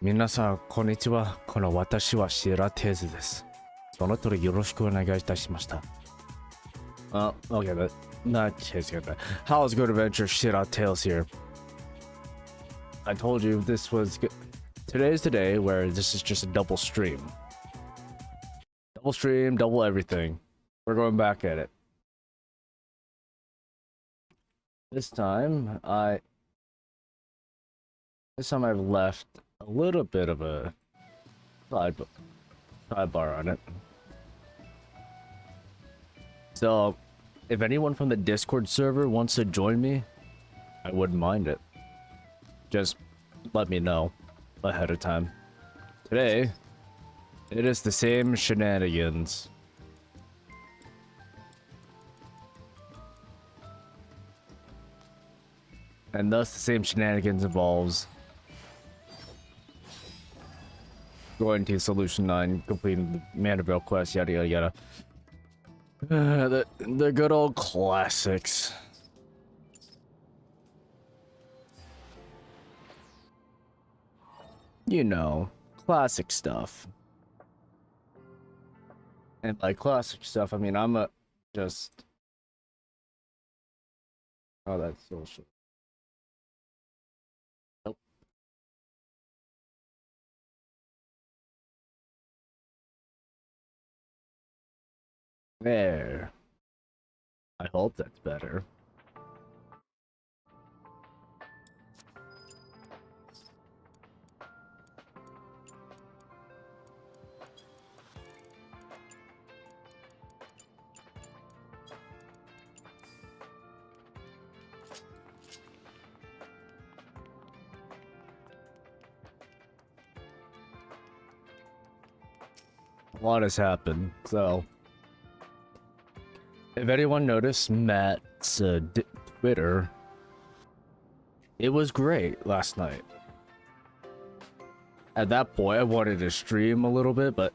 皆さん、こんにちは。この私はシエラテーズです。その通りよろしくお願いいたしました。Okay, but not his good. How's good adventure? Shit out Tails here. I told you this was good. Today's the day where this is just a double stream. Double stream, double everything. We're going back at it. This time I've left a little bit of a sidebar on it. So, if anyone from the Discord server wants to join me, I wouldn't mind it. Just let me know ahead of time. Today, it is the same shenanigans. And thus the same shenanigans involves going to Solution 9, completing the Manderville quest, yada yada yada. The good old classics. You know, classic stuff. And by classic stuff, I mean I'm a just... Oh, that's social. Nope. There. I hope that's better. A lot has happened, so if anyone noticed Matt's Twitter, it was great last night. At that point, I wanted to stream a little bit, but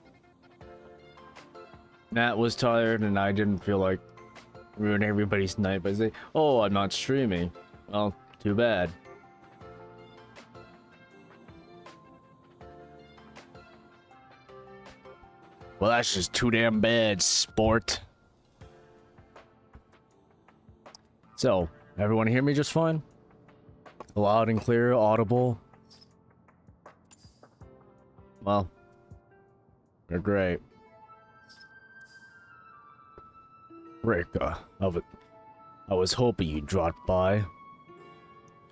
Matt was tired and I didn't feel like ruining everybody's night by saying, "Oh, I'm not streaming." Well, too bad. Well, that's just too damn bad, sport. So, everyone hear me just fine? Loud and clear, audible? Well, they're great. Rika, I was hoping you'd drop by.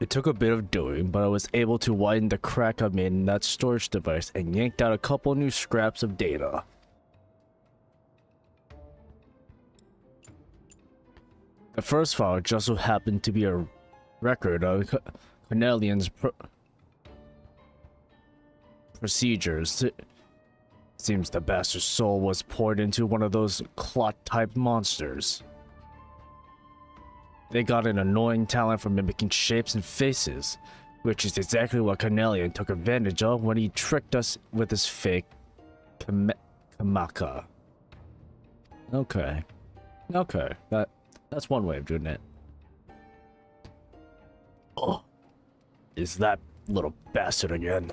It took a bit of doing, but I was able to widen the crack I made in that storage device and yanked out a couple new scraps of data. The first file just so happened to be a record of Cornelian's procedures. Seems the bastard's soul was poured into one of those clot-type monsters. They got an annoying talent for mimicking shapes and faces, which is exactly what Cornelian took advantage of when he tricked us with his fake Kamaka. Okay, that's one way of doing it. Oh, is that little bastard again?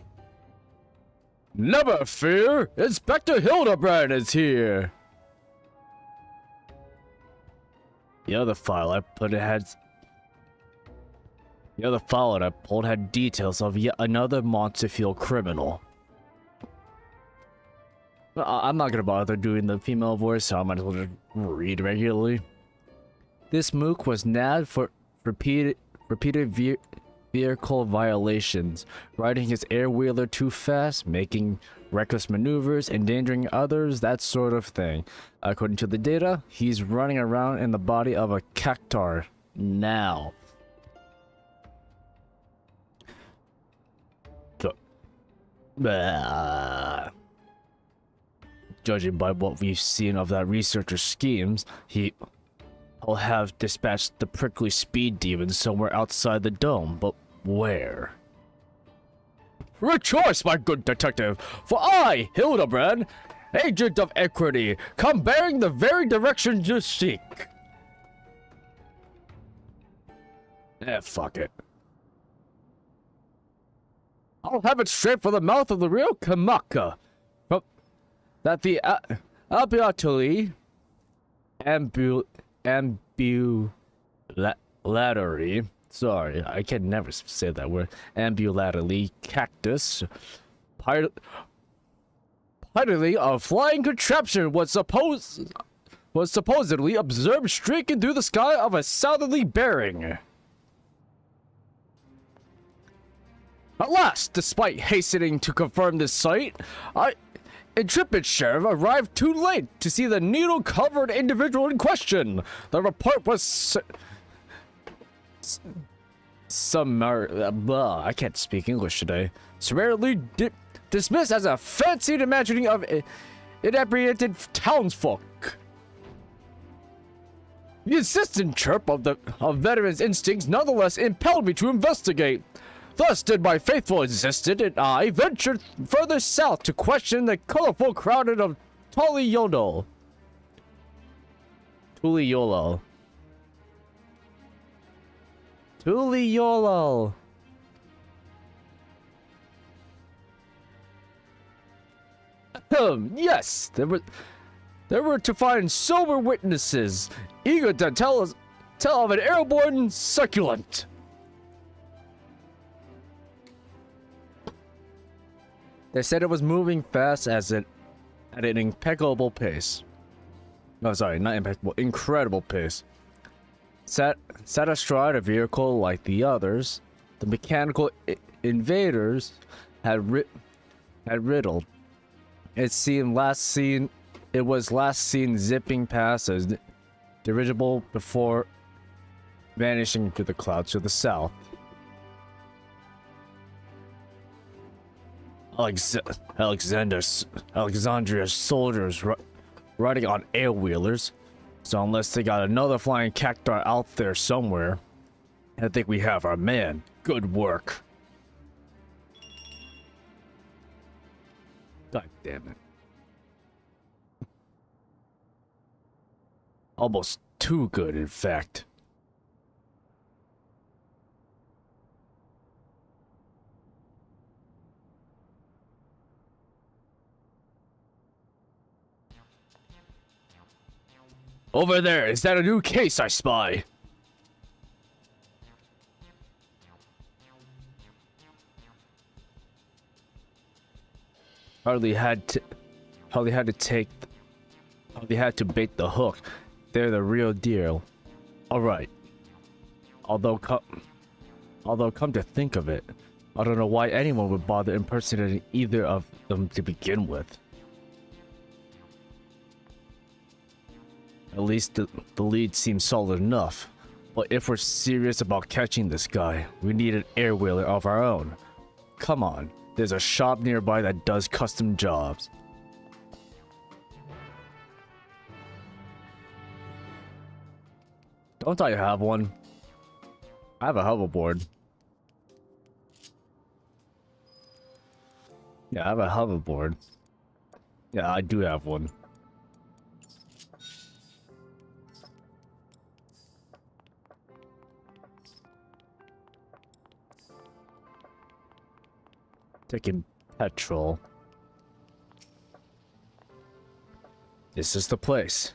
Never fear! Inspector Hildebrand is here! The other file I pulled had details of yet another Montefiore criminal. But I'm not gonna bother doing the female voice, so I might as well just read regularly. This mook was nabbed for repeated vehicle violations, riding his air-wheeler too fast, making reckless maneuvers, endangering others, that sort of thing. According to the data, he's running around in the body of a cactar now. Judging by what we've seen of that researcher's schemes, I'll have dispatched the prickly speed demon somewhere outside the dome, but where? Rejoice, my good detective, for I, Hildebrand, agent of equity, come bearing the very direction you seek. Fuck it. I'll have it straight for the mouth of the real Kamaka. But that the ambulatory ambulatory. Sorry, I can never say that word. Ambulatory cactus. Pilotly, a flying contraption was supposedly observed streaking through the sky of a southerly bearing. At last, despite hastening to confirm this sight, intrepid sheriff arrived too late to see the needle-covered individual in question. The report was I can't speak English today. Summarily dismissed as a fancied imagining of inebriated townsfolk. The insistent chirp of veterans' instincts nonetheless impelled me to investigate. Thus did my faithful assistant and I venture further south to question the colorful crowd of Tuliolo. Yes, there were to find sober witnesses, eager to tell of an airborne succulent. They said it was moving fast at an impeccable pace. No, sorry, not impeccable, incredible pace. Sat astride a vehicle like the others, the mechanical invaders had riddled. It was last seen zipping past as dirigible before vanishing into the clouds to the south. Alexandria's soldiers riding on air-wheelers. So unless they got another flying cacti out there somewhere, I think we have our man. Good work. God damn it. Almost too good, in fact. Over there, is that a new case I spy? Hardly had to bait the hook. They're the real deal. All right. Although come to think of it, I don't know why anyone would bother impersonating either of them to begin with. At least the lead seems solid enough. But if we're serious about catching this guy, we need an air-wheeler of our own. Come on, there's a shop nearby that does custom jobs. Don't I have one? I have a hoverboard. Yeah, I have a hoverboard. Yeah, I do have one. Taking petrol. This is the place.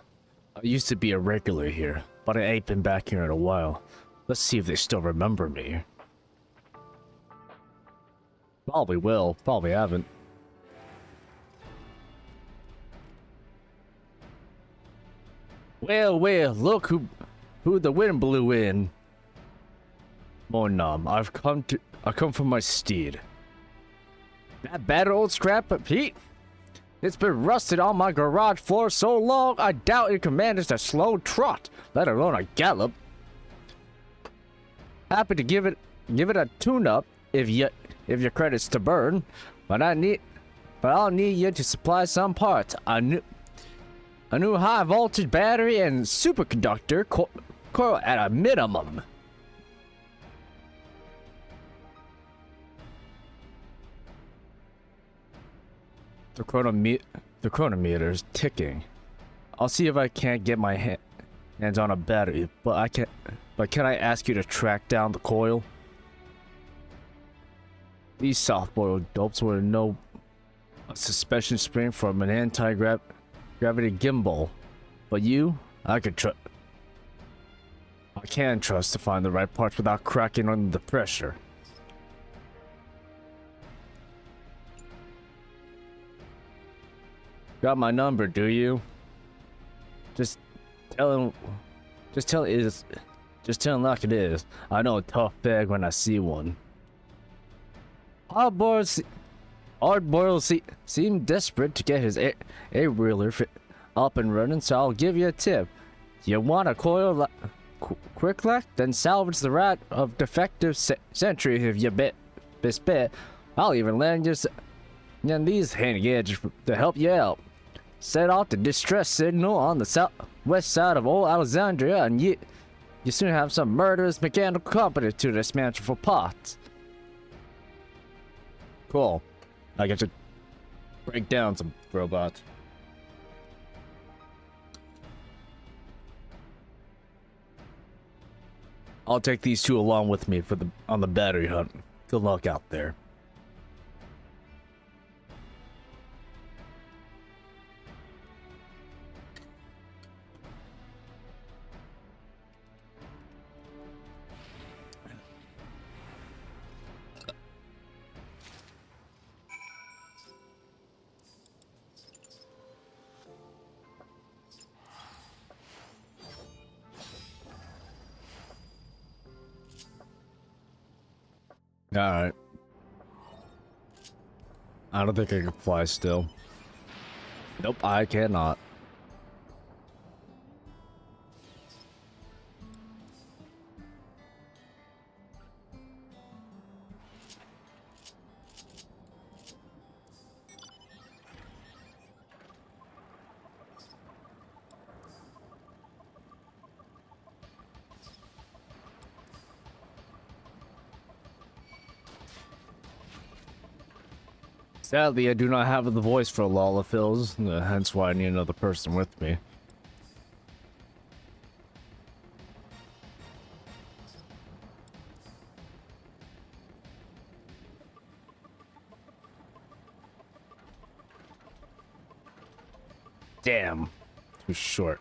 I used to be a regular here, but I ain't been back here in a while. Let's see if they still remember me. Probably will, probably haven't. Well, look who the wind blew in. Mon nom, I've come from my steed. That bad old scrap of Pete? It's been rusted on my garage floor so long, I doubt it can manage a slow trot, let alone a gallop. Happy to give it a tune-up if your credit's to burn, but I'll need you to supply some parts. A new high voltage battery and superconductor coil at a minimum. The chronometer is ticking. I'll see if I can't get my hands on a battery, but can I ask you to track down the coil? These soft-boiled dopes would know a suspension spring from an anti-gravity gimbal. But you, I can trust to find the right parts without cracking under the pressure. Got my number, do you? Just tell him like it is. I know a tough bag when I see one. Hardboiled seem desperate to get his air-wheeler up and running, so I'll give you a tip. You want a coil quick like? Then salvage the rat of defective sentry if you bit. I'll even lend you these handy gadgets to help you out. Set off the distress signal on the southwest side of old Alexandria, and you soon have some murderous mechanical company to dismantle for parts. Cool. I get to break down some robots. I'll take these two along with me on the battery hunt. Good luck out there. Alright. I don't think I can fly still. Nope, I cannot. Sadly, I do not have the voice for Lollafills, hence why I need another person with me. Damn, too short.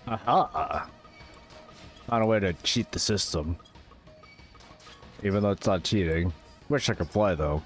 Aha! Found a way to cheat the system. Even though it's not cheating. Wish I could fly though.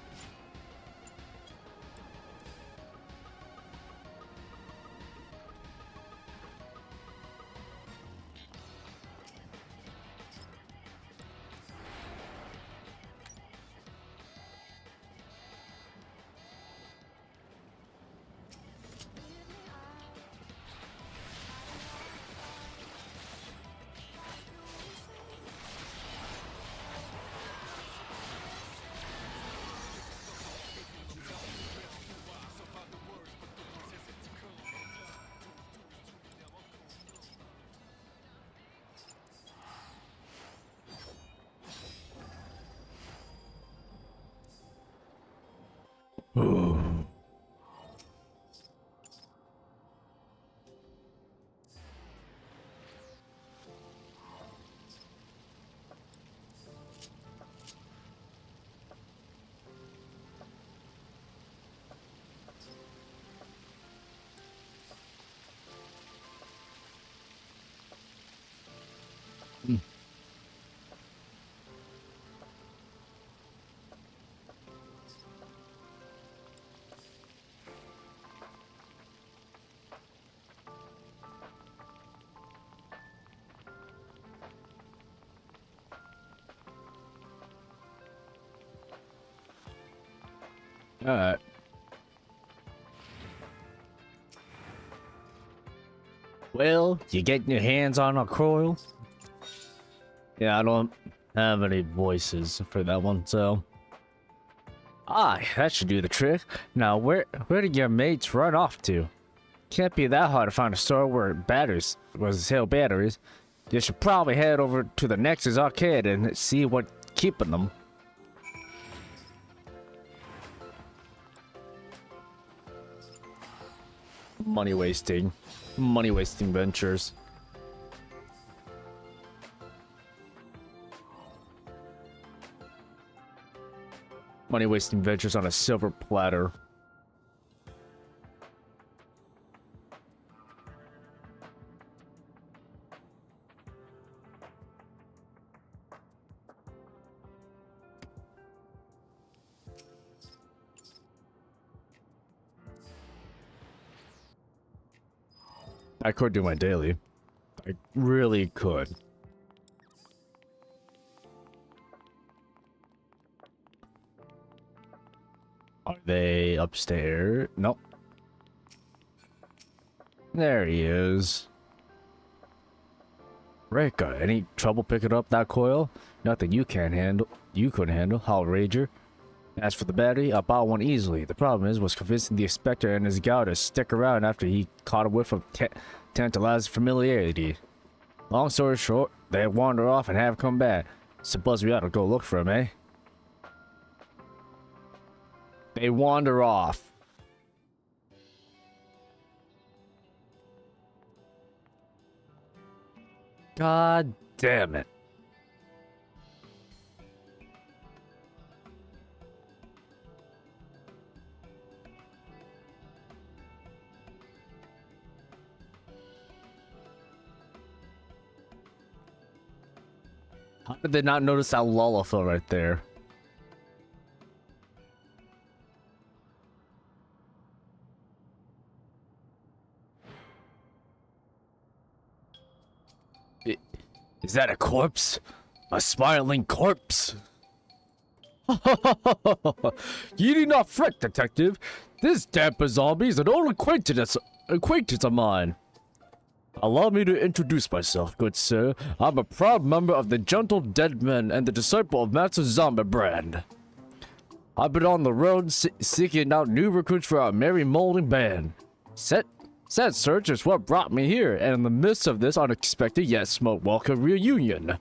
Alright. Well, you getting your hands on a coil? Yeah, I don't have any voices for that one, so... that should do the trick. Now, where did your mates run off to? Can't be that hard to find a store where sell batteries. You should probably head over to the Nexus arcade and see what's keeping them. Money wasting ventures. Money-wasting ventures on a silver platter. I could do my daily. I really could. Are they upstairs? Nope. There he is. Reka, any trouble picking up that coil? Nothing you can't handle. You couldn't handle. How Rager. As for the battery, I bought one easily. The problem was convincing the inspector and his gal to stick around after he caught a whiff of tantalizing familiarity. Long story short, they wander off and have come back. Suppose we ought to go look for him, eh? They wander off. God damn it. How did they not notice that lullaby right there? Is that a corpse? A smiling corpse? You need not fret, detective. This damper zombie is an old acquaintance of mine. Allow me to introduce myself, good sir. I'm a proud member of the Gentle Dead Men and the disciple of Master Zombie Brand. I've been on the road seeking out new recruits for our merry molding band. Said search is what brought me here, and in the midst of this unexpected yet smoke-welcome reunion.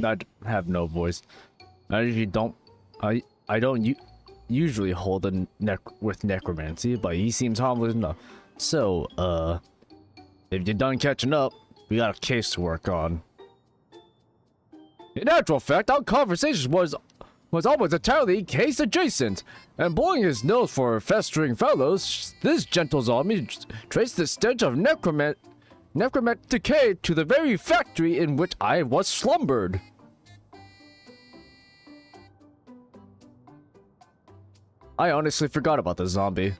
I have no voice. I usually don't. I don't usually hold a with necromancy, but he seems harmless enough. So, if you're done catching up, we got a case to work on. In actual fact, our conversation was almost entirely case adjacent, and blowing his nose for festering fellows, this gentle zombie traced the stench of necromantic decay to the very factory in which I was slumbered. I honestly forgot about the zombie.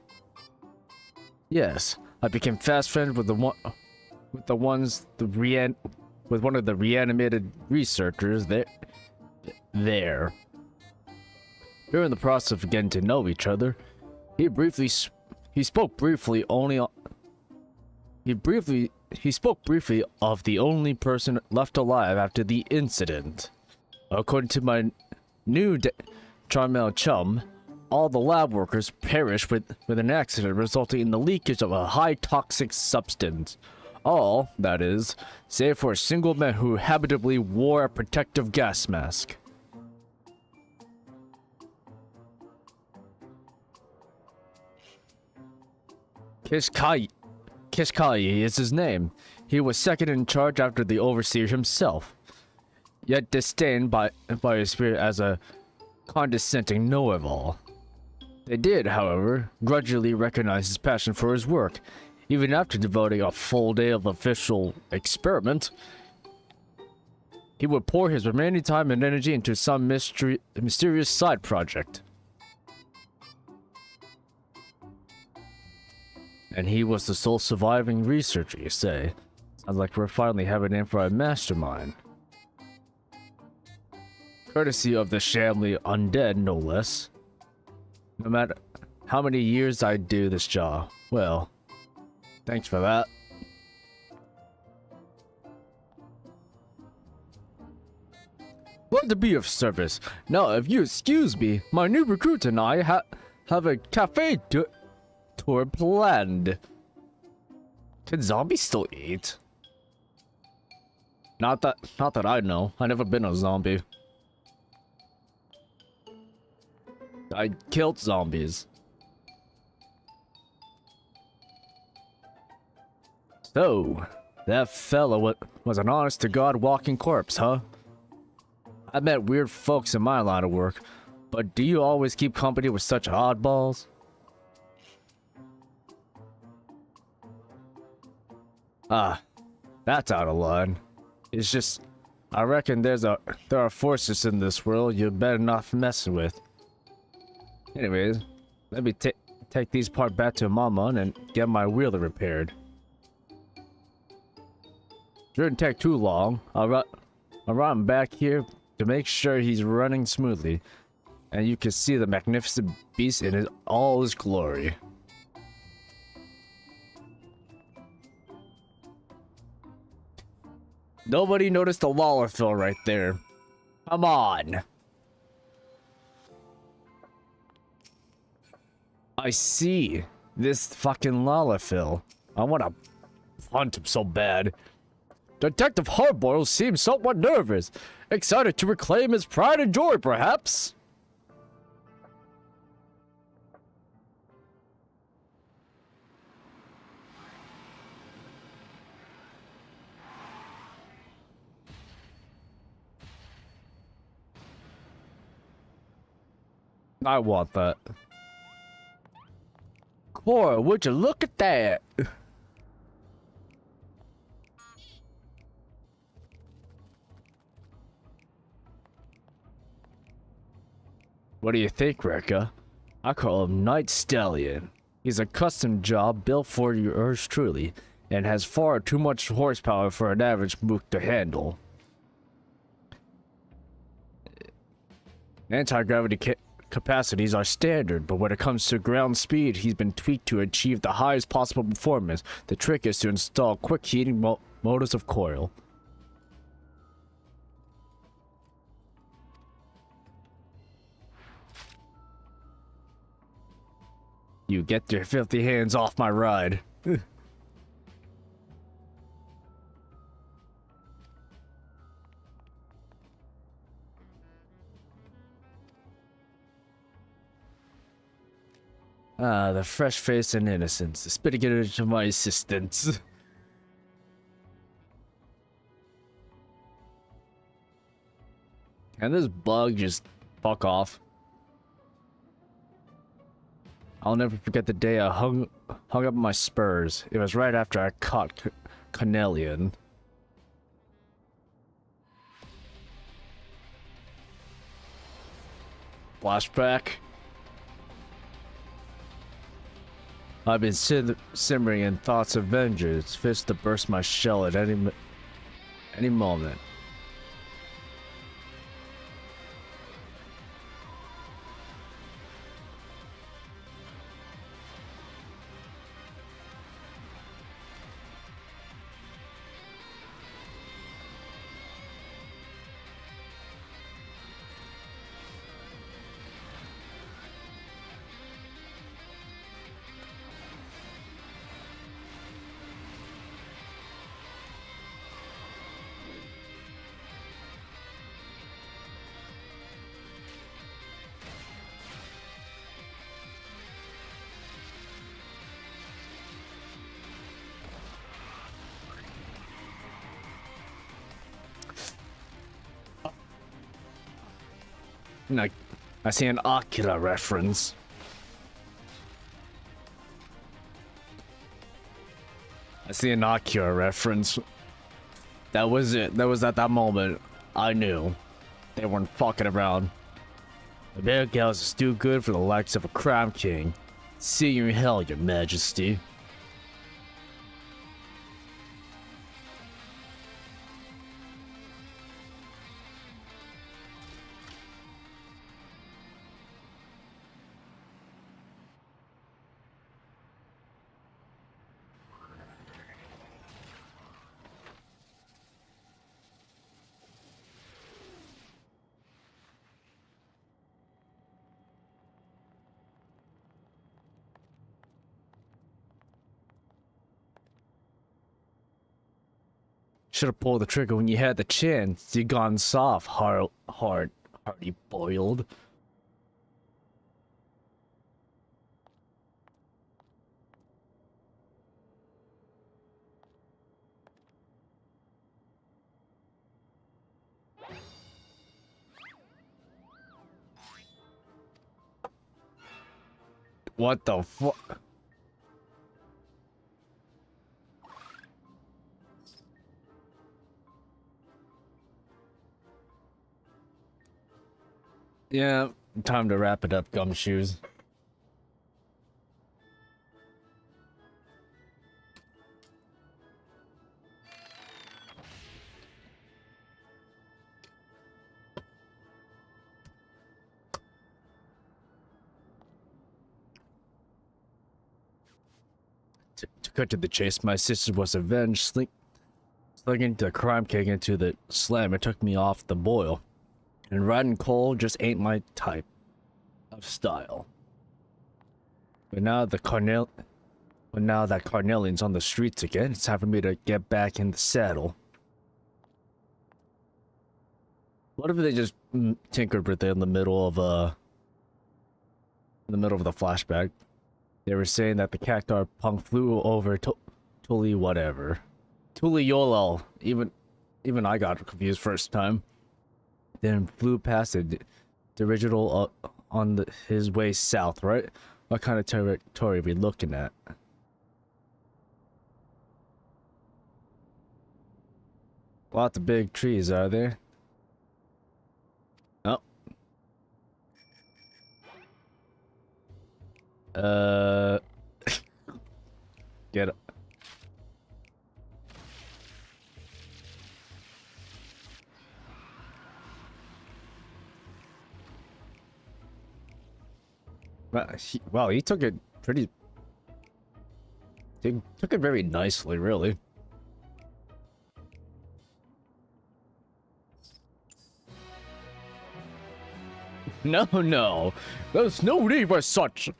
Yes, I became fast friends with one of the reanimated researchers there. During the process of getting to know each other, he spoke briefly of the only person left alive after the incident. According to my new Charmel chum, all the lab workers perished with an accident resulting in the leakage of a high toxic substance. All, that is, save for a single man who habitably wore a protective gas mask. Kishkai is his name. He was second in charge after the overseer himself, yet disdained by his spirit as a condescending know-it-all. They did, however, grudgingly recognize his passion for his work, even after devoting a full day of official experiment. He would pour his remaining time and energy into some mysterious side project. And he was the sole surviving researcher, you say? Sounds like we're finally having in for a mastermind. Courtesy of the Shamley undead, no less. No matter how many years I do this job, well, thanks for that. Glad to be of service. Now, if you excuse me, my new recruit and I have a cafe tour planned. Can zombies still eat? Not that I know. I've never been a zombie. I killed zombies. So, that fella was an honest-to-God walking corpse, huh? I met weird folks in my line of work, But do you always keep company with such oddballs? Ah, that's out of line. It's just, I reckon there are forces in this world you better not mess with. Anyways, let me take these parts back to Mama and get my wheeler repaired. Shouldn't take too long. I'll run back here to make sure he's running smoothly, and you can see the magnificent beast in all his glory. Nobody noticed the Lawlerfill right there. Come on. I see this fucking Lawlerfill. I want to hunt him so bad. Detective Hardboiled seems somewhat nervous. Excited to reclaim his pride and joy, perhaps? I want that. Cora, would you look at that? What do you think, Rekka? I call him Night Stallion. He's a custom job built for yours truly, and has far too much horsepower for an average mook to handle. Anti-gravity capacities are standard, but when it comes to ground speed, he's been tweaked to achieve the highest possible performance. The trick is to install quick heating motors of coil. You get your filthy hands off my ride. Ah, the fresh face and innocence. Spitting it into my assistants. Can this bug just fuck off? I'll never forget the day I hung up my spurs. It was right after I caught Cornelian. Flashback. I've been simmering in thoughts of vengeance, fist to burst my shell at any moment. I see an Oculus reference. I see an Oculus reference. That was it. That was at that moment. I knew. They weren't fucking around. The bear gals is too good for the likes of a crime king. See you in hell, your majesty. Should have pulled the trigger when you had the chance. You gone soft, hardy boiled. What the fuck? Yeah, time to wrap it up, gumshoes. To cut to the chase, my sister was avenged, slinging the crime cake into the slam. It took me off the boil. And riding coal just ain't my type of style. But now that Carnelian's on the streets again, it's time for me to get back in the saddle. What if they just tinkered with it in the middle of the flashback? They were saying that the cacti punk flew over Tully whatever. Tully Yolo. Even I got confused first time. Then flew past the original on his way south, right? What kind of territory are we looking at? Lots of big trees, are there? Oh. Get it. Wow, he took it pretty... He took it very nicely, really. No. There's no need for such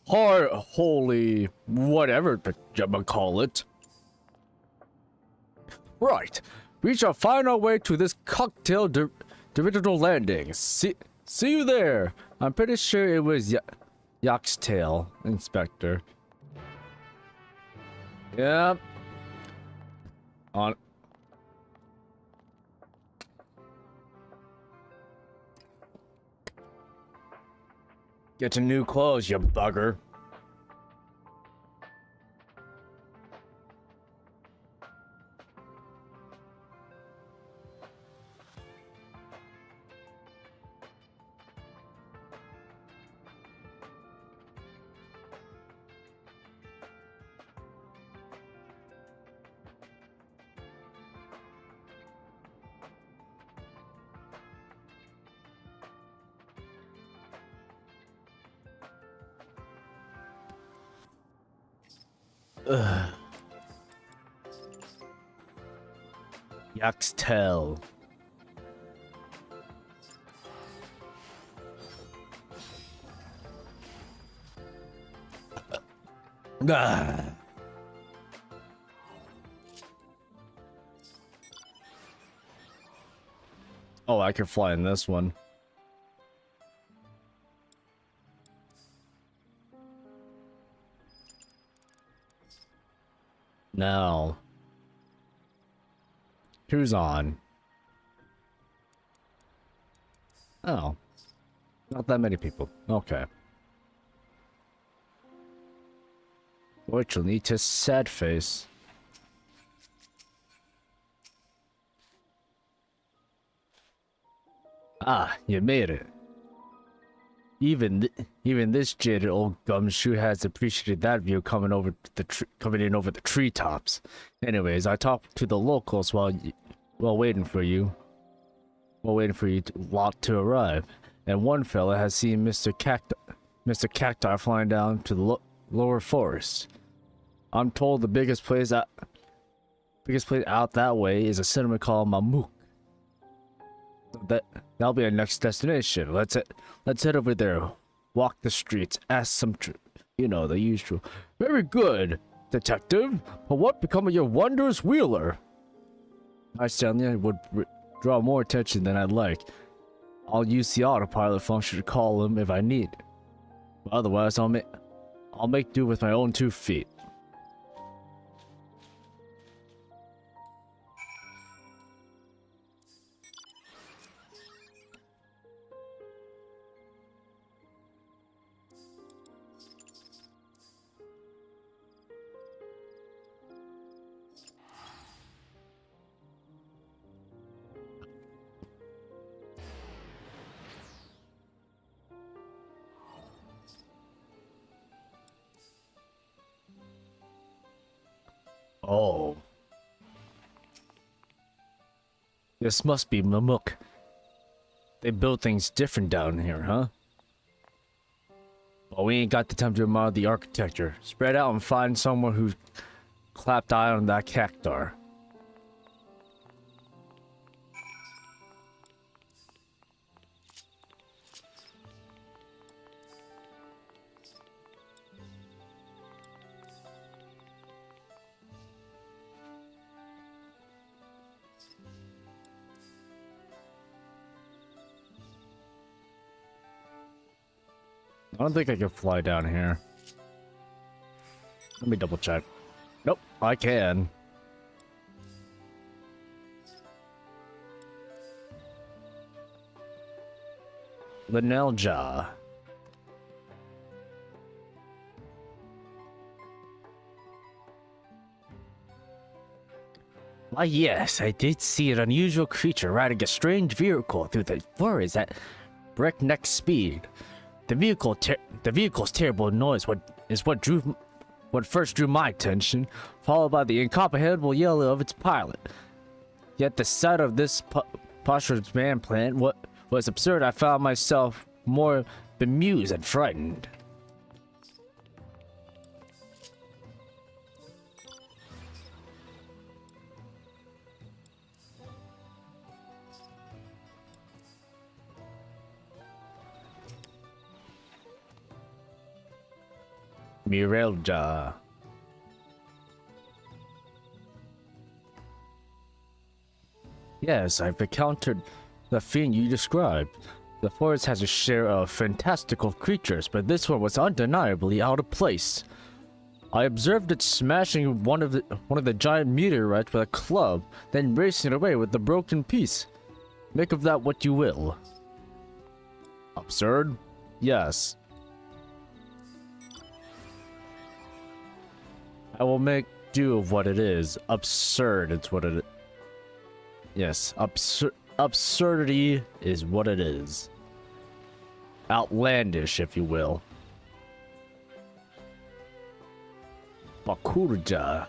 holy whatever you call it. Right. We shall find our way to this cocktail digital landing. See you there. I'm pretty sure it was Yak's tail, Inspector. Yep. On. Get your new clothes, you bugger. Yak's tail. Oh, I can fly in this one. Now, who's on? Oh, not that many people. Okay. What you'll need to sad face. Ah, you made it. Even this jaded old gumshoe has appreciated that view coming in over the treetops. Anyways, I talked to the locals while waiting for you. Lot to arrive, and one fella has seen Mr. Cacti flying down to the lower forest. I'm told the biggest place out that way is a cinema called Mamuk. That'll be our next destination. Let's head over there. Walk the streets. Ask some, the usual. Very good, detective. But what become of your wondrous wheeler? I certainly would draw more attention than I'd like. I'll use the autopilot function to call him if I need. But otherwise, I'll make do with my own 2 feet. Oh. This must be Mamuk. They build things different down here, huh? Well, we ain't got the time to admire the architecture. Spread out and find someone who clapped eye on that cactar. I don't think I can fly down here. Let me double check. Nope, I can. Linelja. Why, yes, I did see an unusual creature riding a strange vehicle through the forest at breakneck speed. The vehicle's terrible noise is what first drew my attention, followed by the incomprehensible yell of its pilot. Yet the sight of this preposterous man plant was absurd. I found myself more bemused and frightened. Mirelja. Yes, I've encountered the fiend you described. The forest has a share of fantastical creatures, but this one was undeniably out of place. I observed it smashing one of the giant meteorites with a club, then racing away with the broken piece. Make of that what you will. Absurd? Yes. I will make do of what it is. Absurd, it's what it is. Yes, absurdity is what it is. Outlandish, if you will. Bakurja.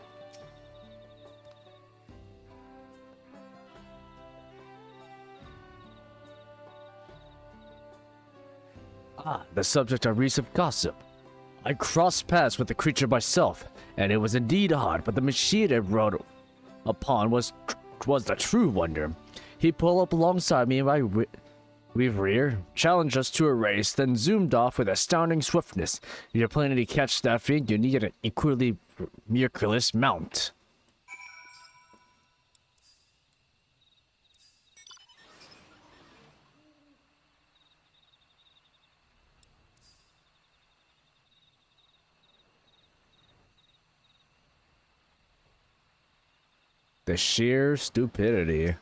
Ah, the subject of recent gossip. I crossed paths with the creature myself, and it was indeed odd, but the machine it rode upon was the true wonder. He pulled up alongside me in my rear, challenged us to a race, then zoomed off with astounding swiftness. If you're planning to catch that thing, you need an equally miraculous mount. The sheer stupidity.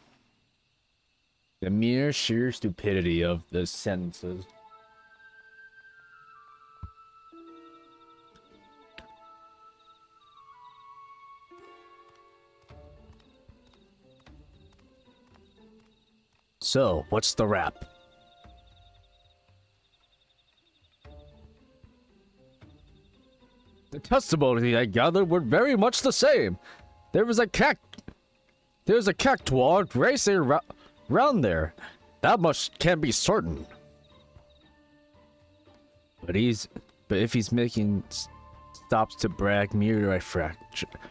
The mere sheer stupidity of the sentences. So, what's the rap? The testimony I gathered were very much the same. There was a cactuar racing around there. That much can be certain. But if he's making stops to brag meteorite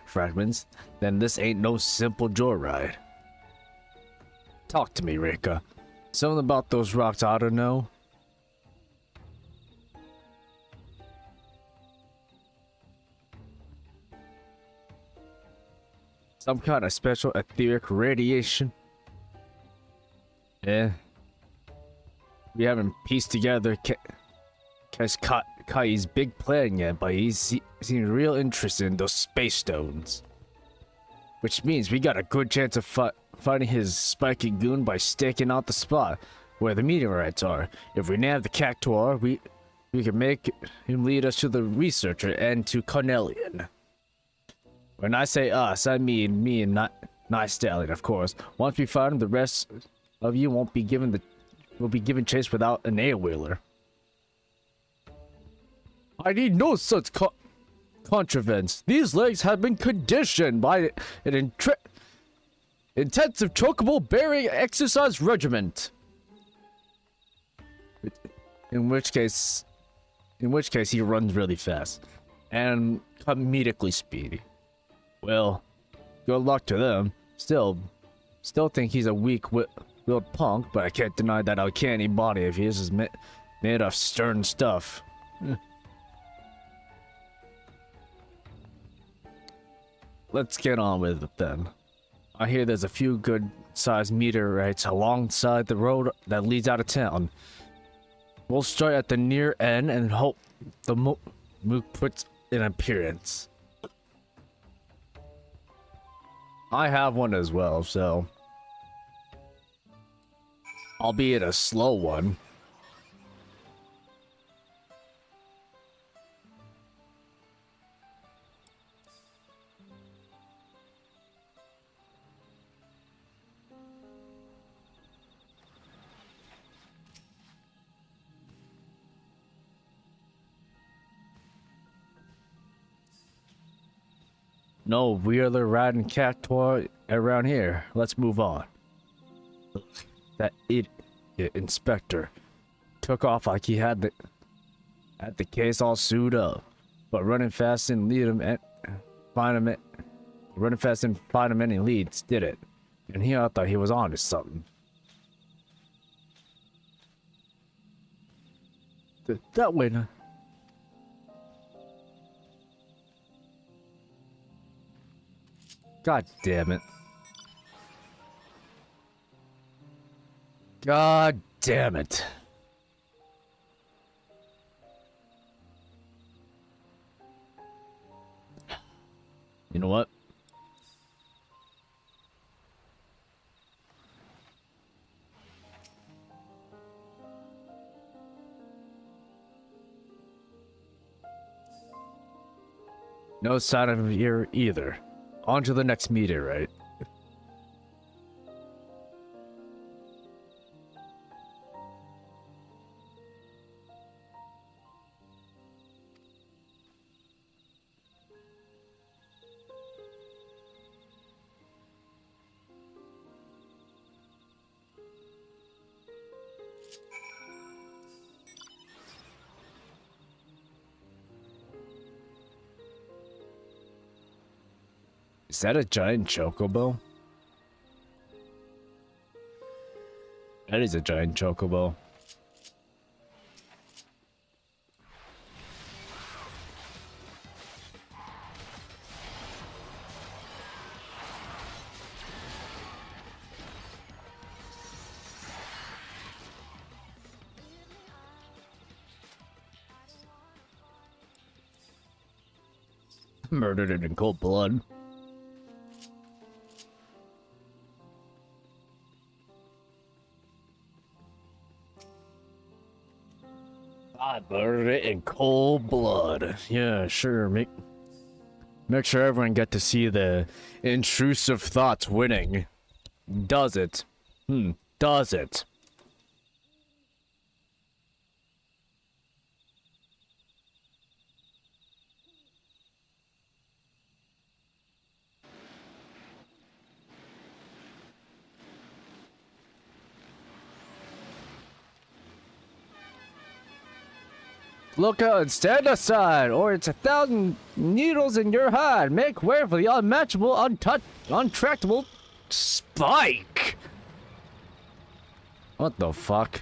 fragments, then this ain't no simple joyride. Talk to me, Rika. Something about those rocks I ought to know. Some kind of special etheric radiation? Yeah. We haven't pieced together Kai's big plan yet, but he's seen real interest in those space stones. Which means we got a good chance of finding his spiky goon by staking out the spot where the meteorites are. If we nab the cactuar, we can make him lead us to the researcher and to Cornelian. When I say us, I mean me and Nice Stallion, of course. Once we find him, the rest of you will be given chase without an air wheeler. I need no such contravents. These legs have been conditioned by an intensive chocobo bearing exercise regimen. In which case he runs really fast and comedically speedy. Well, good luck to them. Still think he's a weak-willed punk, but I can't deny that uncanny body of his is made of stern stuff. Let's get on with it then. I hear there's a few good-sized meteorites alongside the road that leads out of town. We'll start at the near end and hope the mook puts in appearance. I have one as well, so albeit a slow one. No wheeler riding cat toy around here. Let's move on. That idiot inspector took off like he had the case all sewed up, but running fast and find him any leads did it. And I thought he was on to something. That way now. God damn it. God damn it. You know what? No sign of him here either. On to the next meteorite. Is that a giant chocobo? That is a giant chocobo. Murdered it in cold blood. I murdered it in cold blood. Yeah, sure. Make sure everyone get to see the intrusive thoughts winning. Does it? Does it? Look out and stand aside, or it's 1,000 needles in your hide. Make way for the unmatchable, untractable Spike. What the fuck?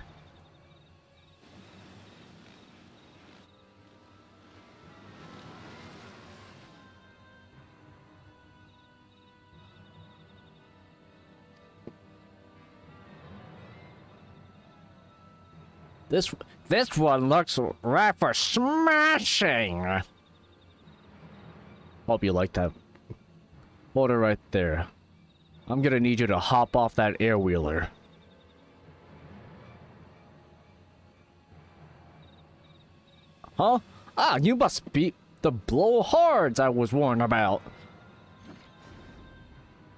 This one looks right for smashing. Hope you like that. Hold it right there. I'm gonna need you to hop off that air wheeler. Huh? Ah, you must be the blowhards I was warned about.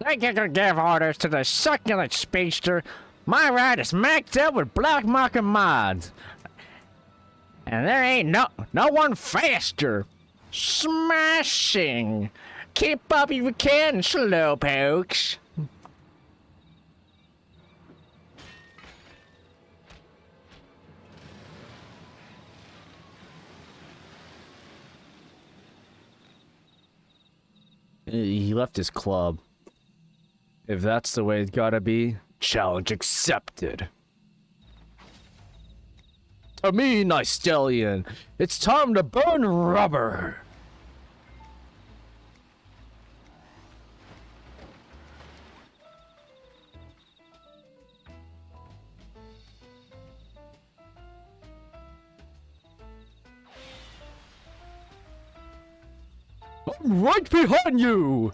Think you can give orders to the succulent speedster? My ride is maxed out with black market mods. And there ain't no one faster. Smashing! Keep up if you can, slowpokes. He left his club. If that's the way it's gotta be, challenge accepted. To me, nice stallion, it's time to burn rubber. I'm right behind you!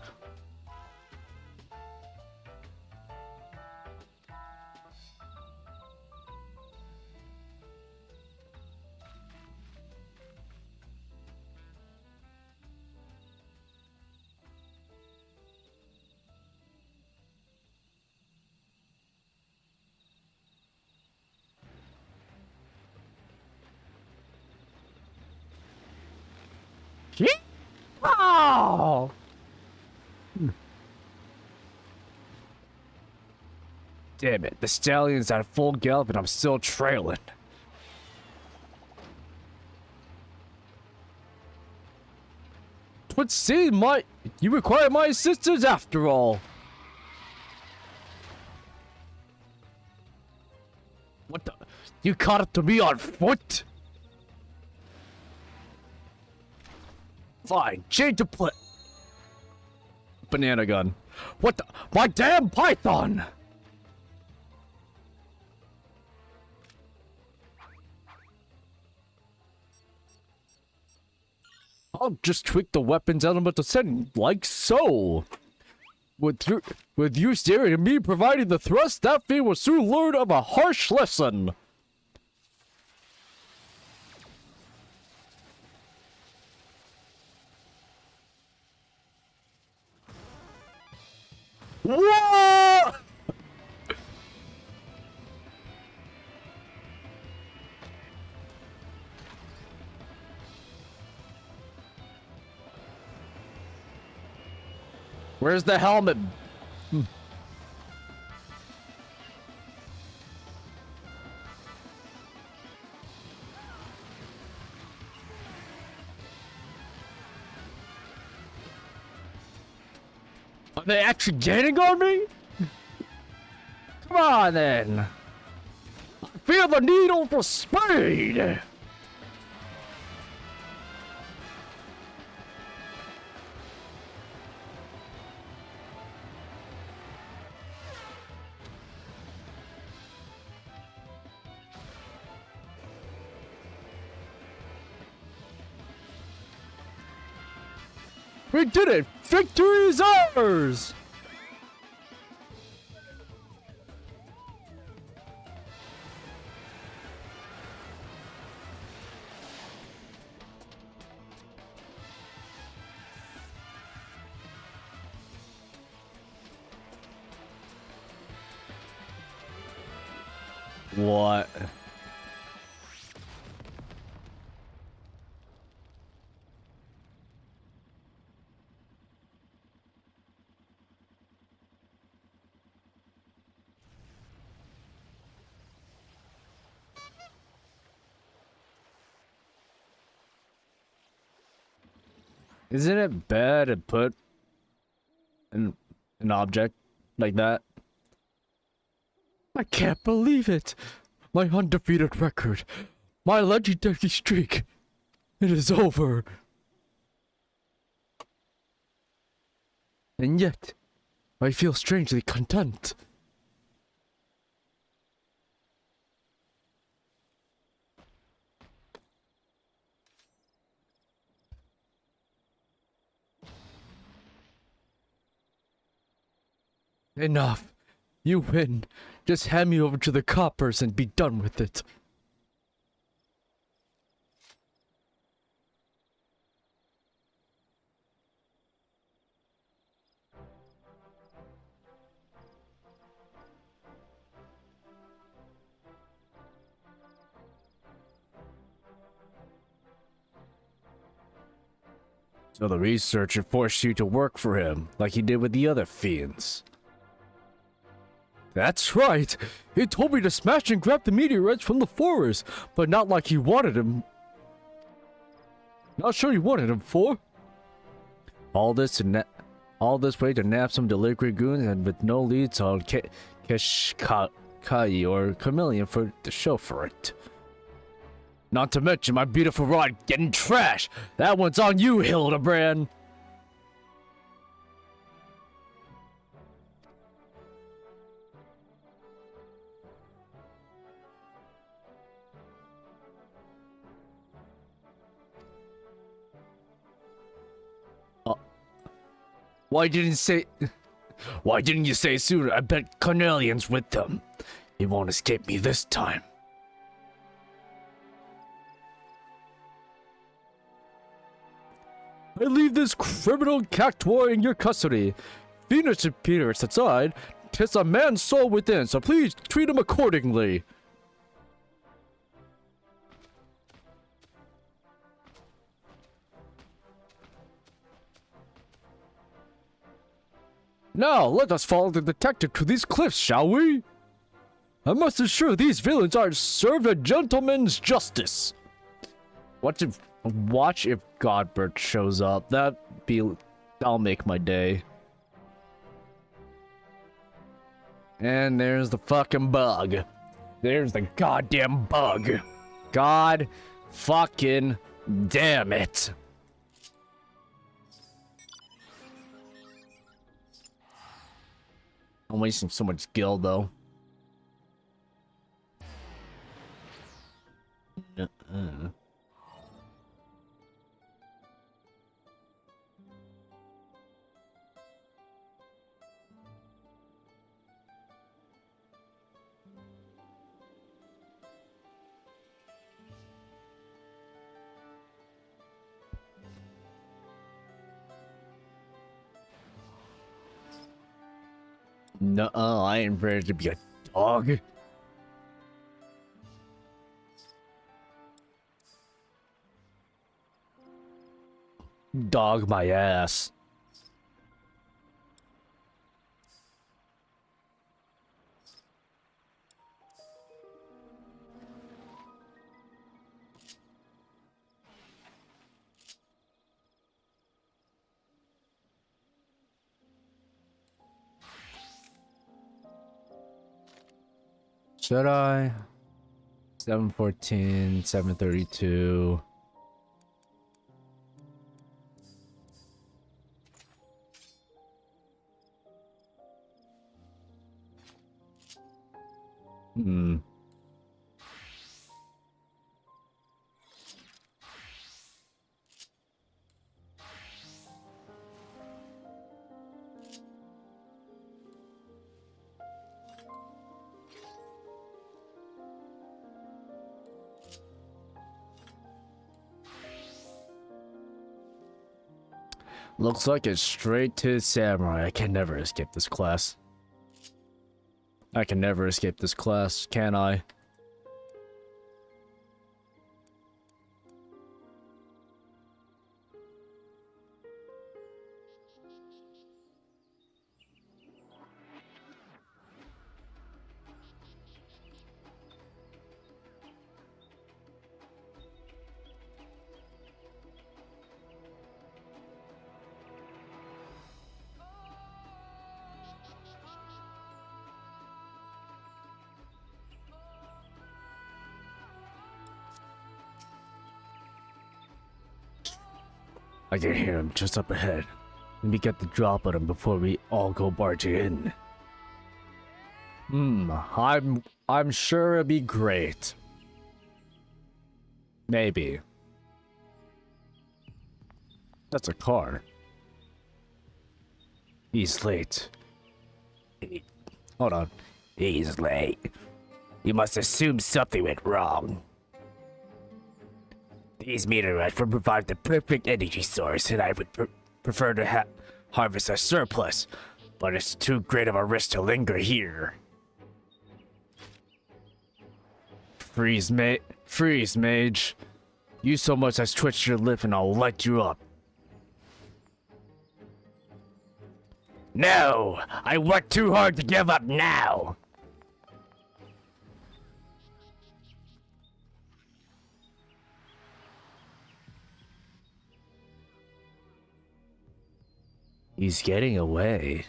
Oh! Damn it, the stallion's at full gallop and I'm still trailing. But see, you require my assistance after all. What the? You caught up to me on foot? Fine, change the play. Banana gun. What the? My damn python! I'll just tweak the weapon's element of setting, like so. With you staring at me providing the thrust, that thing will soon learn of a harsh lesson. Whoa! Where's the helmet? Are they actually gaining on me? Come on then. I feel the needle for speed. We did it! Victory is ours! What? Isn't it bad to put an object like that? I can't believe it! My undefeated record, my legendary streak, it is over. And yet, I feel strangely content. Enough. You win. Just hand me over to the coppers and be done with it. So the researcher forced you to work for him, like he did with the other fiends. That's right! He told me to smash and grab the meteorites from the forest, but not like he wanted him. Not sure he wanted him for. All this way to nab some delinquent goons and with no leads on Kai or Chameleon for the show for it. Not to mention my beautiful rod getting trashed. That one's on you, Hildebrand. Why didn't you say sooner? I bet Cornelian's with them. He won't escape me this time. I leave this criminal cactuar in your custody. Venus and Peter aside, 'tis a man's soul within, so please treat him accordingly. Now, let us follow the detective to these cliffs, shall we? I must ensure these villains are served a gentleman's justice. Watch if Godbert shows up. That'll make my day. And there's the fucking bug. There's the goddamn bug. God fucking damn it. I'm wasting so much skill though. Nuh-uh, I ain't ready to be a dog. Dog my ass. Should I? 714, 732. Looks like it's straight to Samurai. I can never escape this class. I can never escape this class, can I? I can hear him just up ahead. Let me get the drop on him before we all go barging in. I'm sure it'll be great. Maybe. That's a car. He's late. Hold on. He's late. You must assume something went wrong. These meteorites would provide the perfect energy source, and I would prefer to harvest a surplus, but it's too great of a risk to linger here. Freeze, mage. You so much as twitch your lip and I'll light you up. No! I worked too hard to give up now! He's getting away.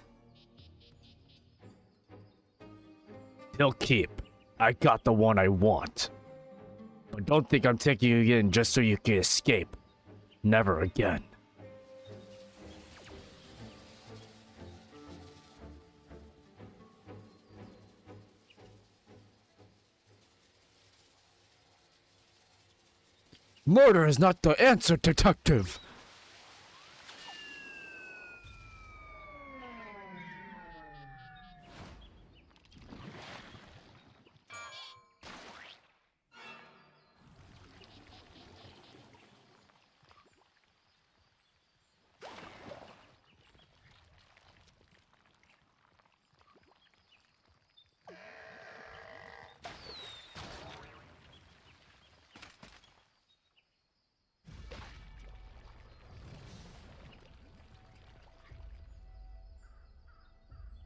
He'll keep. I got the one I want. But don't think I'm taking you in just so you can escape. Never again. Murder is not the answer, detective!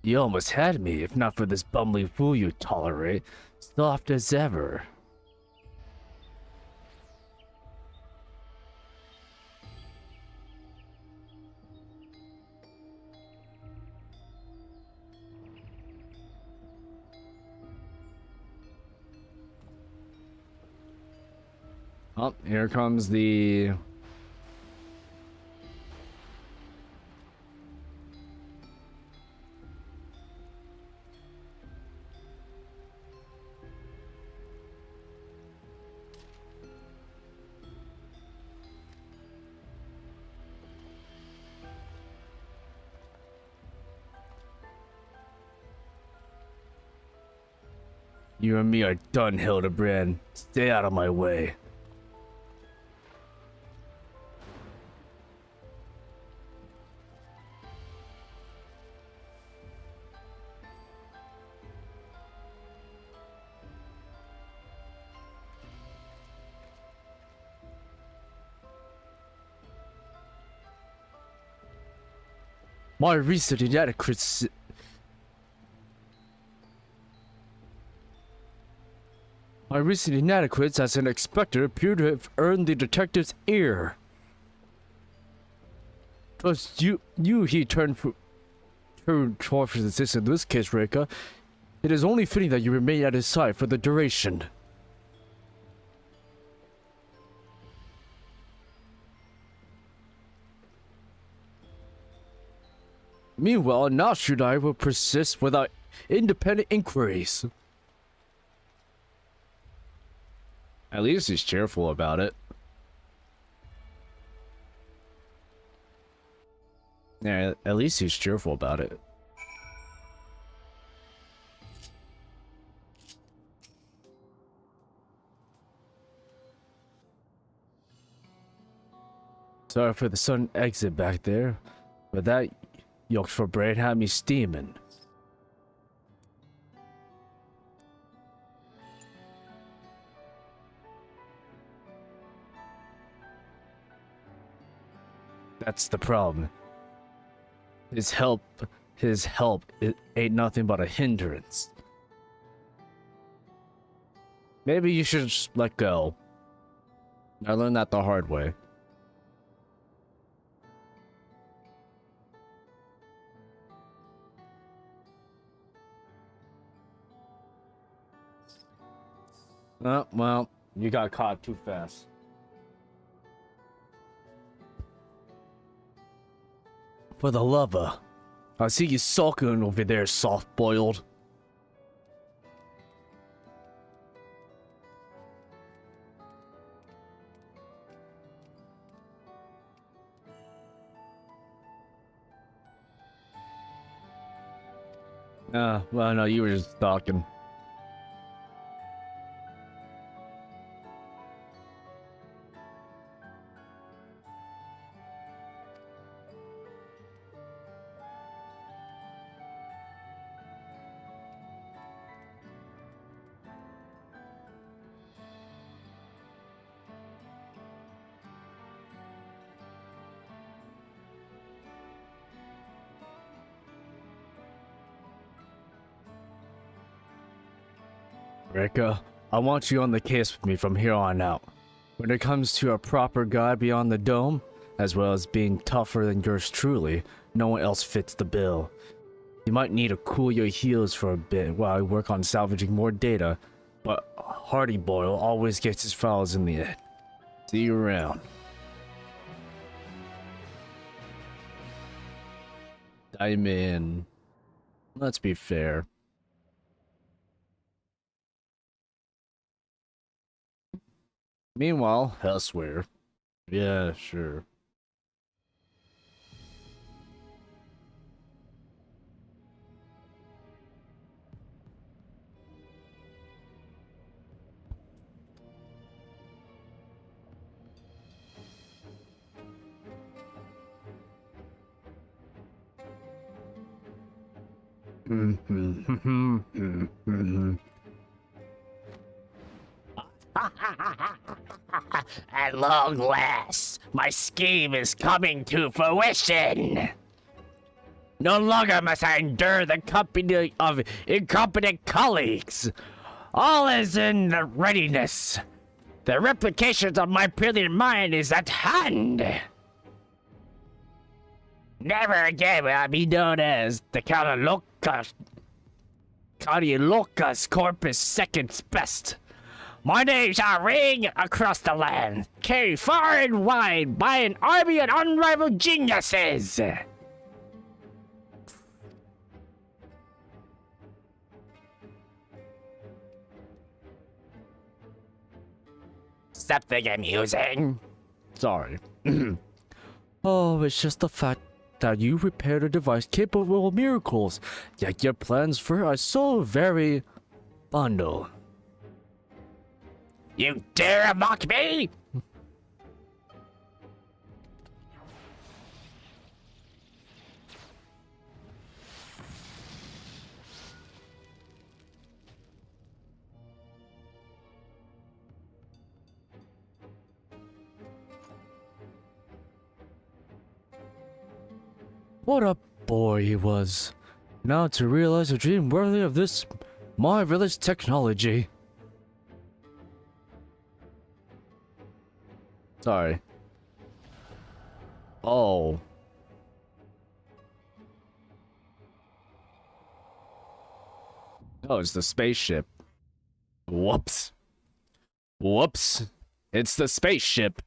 You almost had me, if not for this bumbling fool you tolerate. Soft as ever. Oh, here comes the... You and me are done, Hildebrand. Stay out of my way. My recent inadequacies... My recent inadequates as an inspector appear to have earned the detective's ear. Trust he turned for this in this case, Reika. It is only fitting that you remain at his side for the duration. Meanwhile, Nashu and I will persist without independent inquiries. At least he's cheerful about it. Yeah, at least he's cheerful about it. Sorry for the sudden exit back there, but that yoked for brain had me steaming. That's the problem. His help it ain't nothing but a hindrance. Maybe you should just let go. I learned that the hard way. Oh, well, you got caught too fast. For the lover. I see you sulking over there, soft-boiled. Well, no, you were just talking. Rika, I want you on the case with me from here on out. When it comes to a proper guide beyond the dome, as well as being tougher than yours truly, no one else fits the bill. You might need to cool your heels for a bit while I work on salvaging more data, but Hardy Boyle always gets his files in the end. See you around. I mean, let's be fair. Meanwhile, elsewhere. Yeah, sure. At long last, my scheme is coming to fruition. No longer must I endure the company of incompetent colleagues. All is in the readiness. The replication of my brilliant mind is at hand. Never again will I be known as the Cardiolocus Corpus Second's Best. My name shall ring across the land, carried far and wide by an army of unrivaled geniuses. Something amusing. Sorry. Oh, it's just the fact that you repaired a device capable of miracles, yet your plans for it are so very bundle. You dare mock me? What a boy he was. Now to realize a dream worthy of this marvelous technology. Sorry. Oh. Oh, it's the spaceship. Whoops. Whoops. It's the spaceship.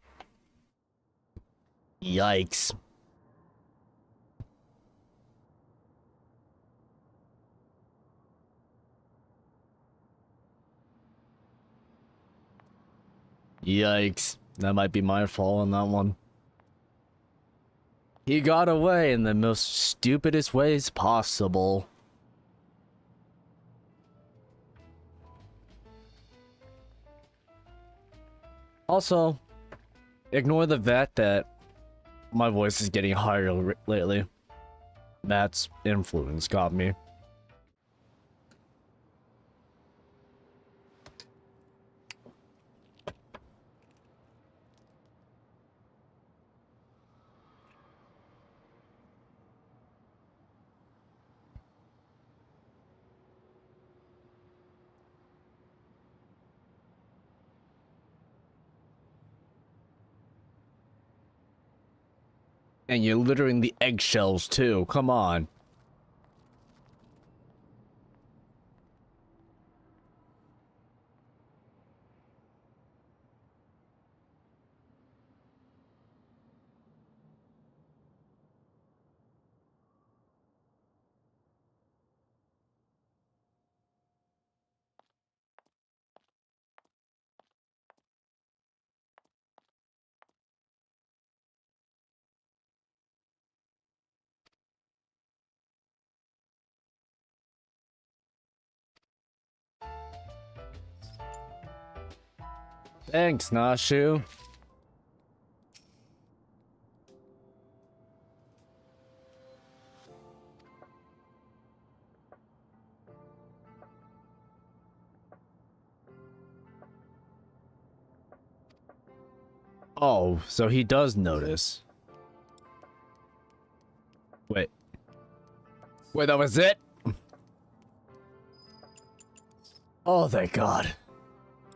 Yikes. Yikes. That might be my fault on that one. He got away in the most stupidest ways possible. Also, ignore the fact that my voice is getting higher lately. Matt's influence got me. And you're littering the eggshells too, come on. Thanks, Nashu. Oh, so he does notice. Wait. Wait, that was it? Oh, thank God.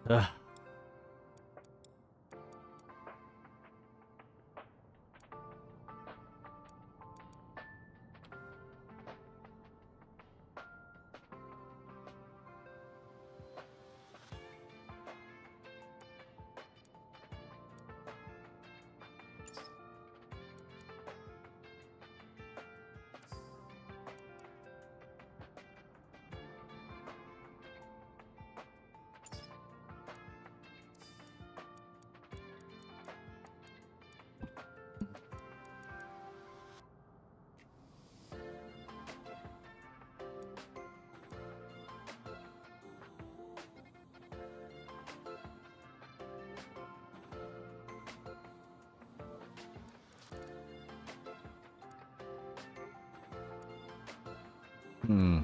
Ugh. Hmm.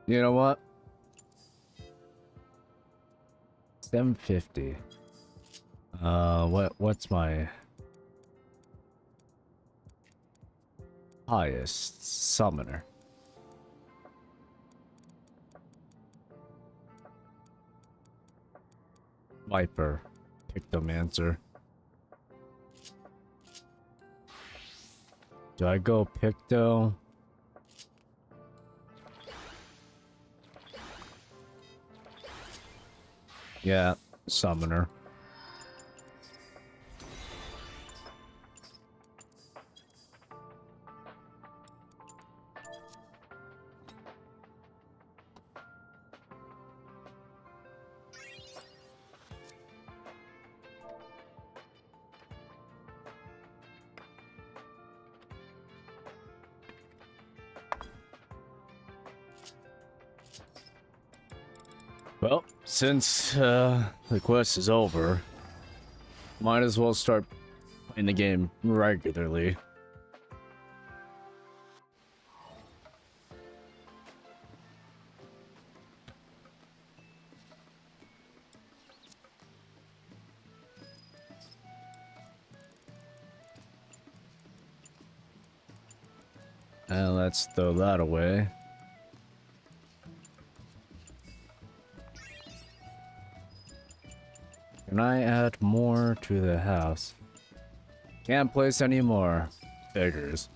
You know what? 750. What's my highest summoner? Viper. Pictomancer. Do I go Picto? Yeah, summoner. Well, since the quest is over, might as well start playing the game regularly. And let's throw that away. Can I add more to the house? Can't place any more. Figures.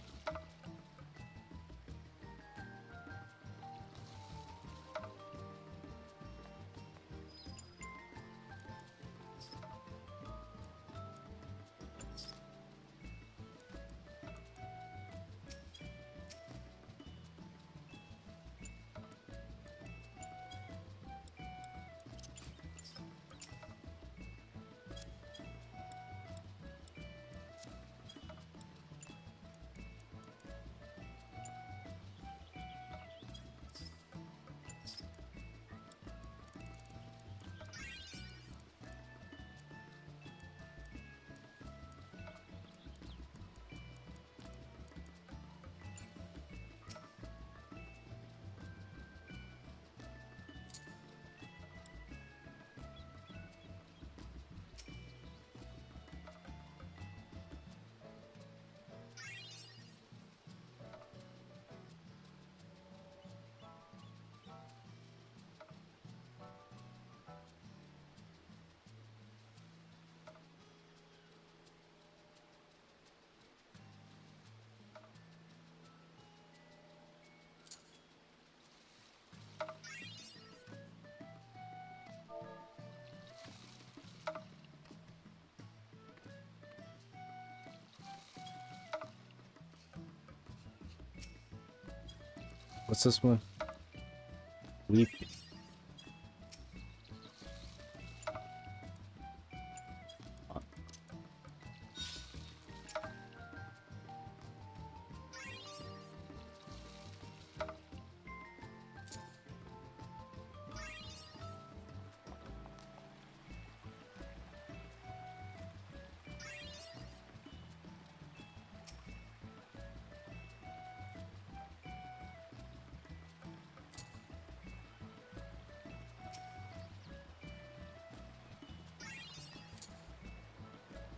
What's this one? Weep.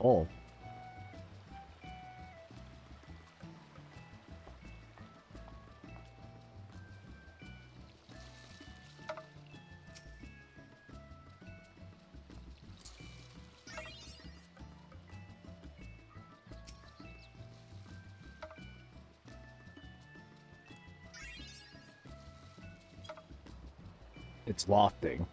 Oh. It's lofting.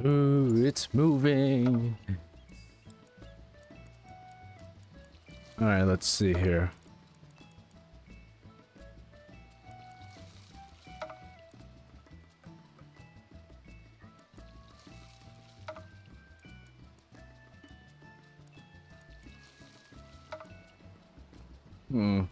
Ooh, it's moving. All right, let's see here. Hmm.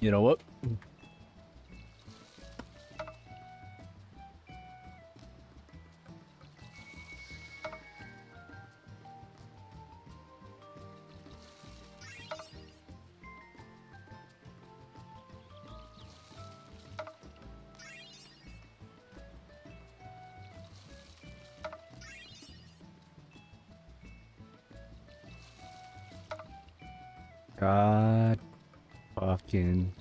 You know what? God fucking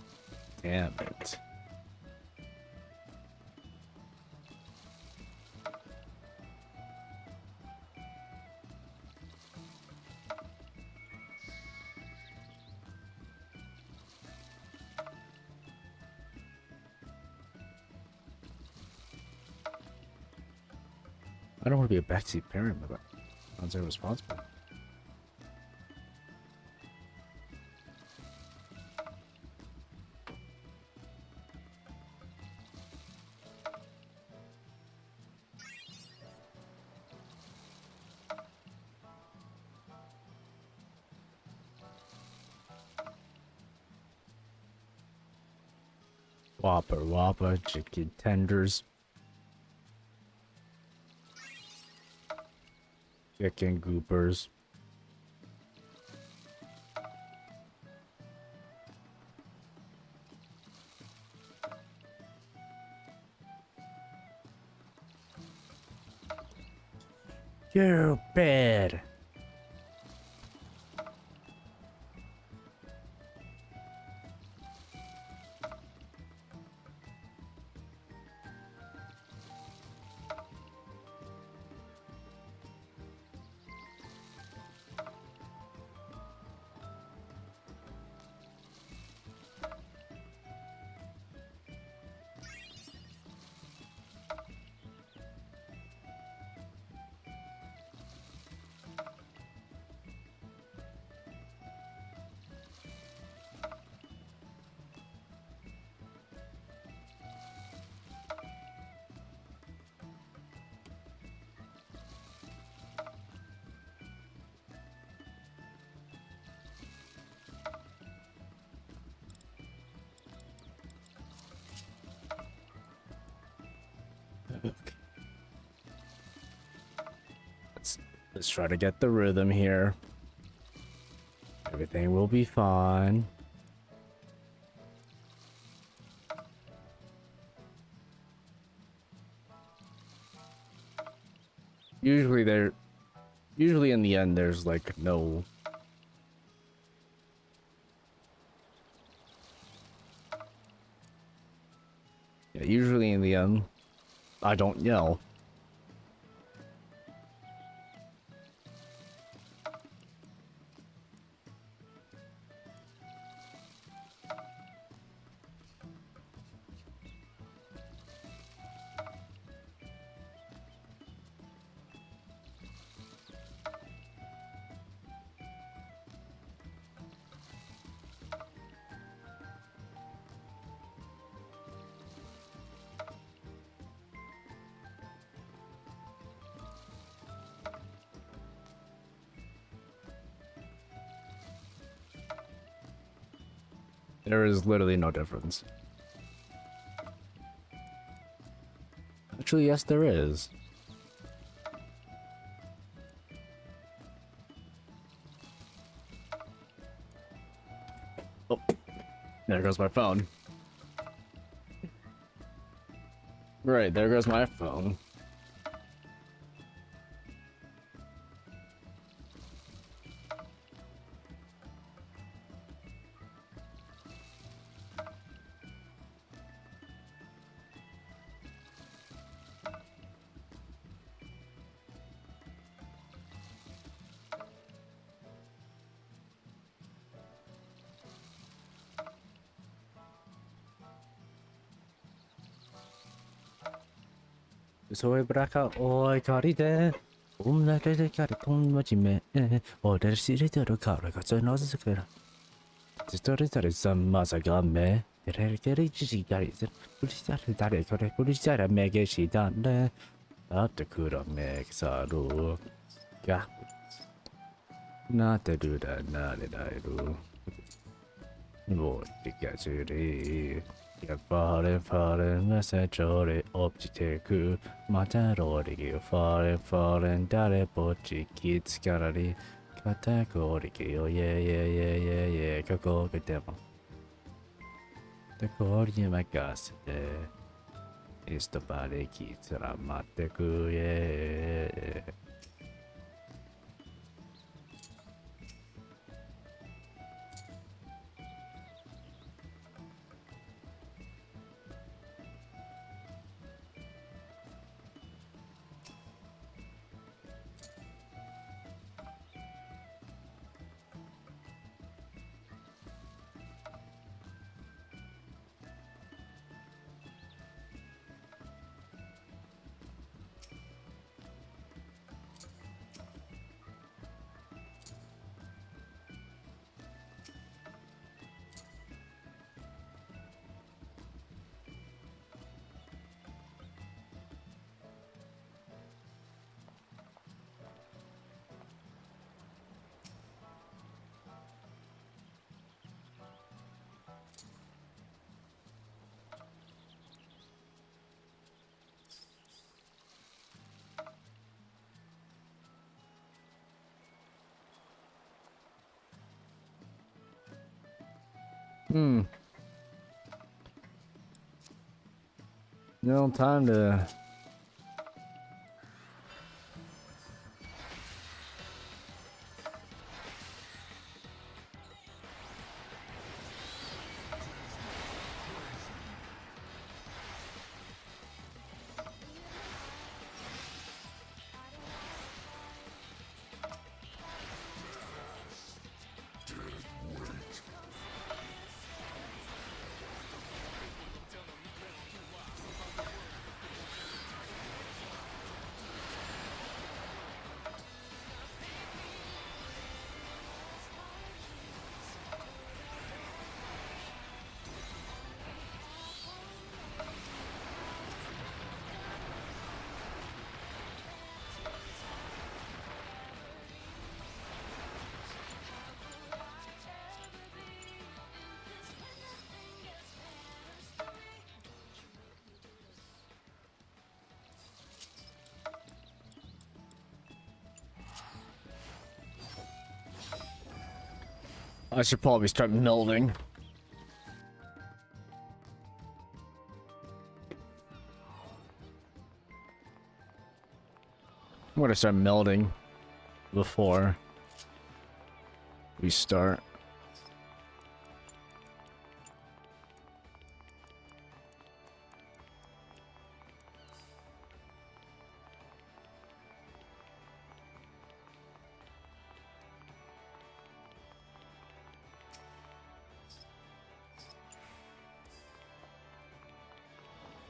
damn it. I don't want to be a backseat parent, but that sounds irresponsible. Whopper, Whopper, chicken tenders, chicken goopers. You're bad. Let's try to get the rhythm here. Everything will be fine. Usually in the end there's like no yeah, usually in the end I don't yell. There is literally no difference. Actually, yes, there is. Oh, there goes my phone. Right, there goes my phone. 소의 브라카 오이 거리대 um나게데 가리 통마지메 오데르 시리데로 가르가 저너스케라 스토리스타를 쌈마사가메 데레게리 지지가리스 पुलिस자를 다래 거래 पुलिस자라 메게시다네 나트 그런 메사로 야 나테르다 나레다이루 뭐 디가즈리 falling message object 그 마타로리기 falling 다레 보지 kids gallery 카테고리기요 예예예예예 그거 그때만 데코리에 막았을 때 이스토바레 키즈라 마테그예 No time to I should probably start melding. I'm gonna start melding before we start.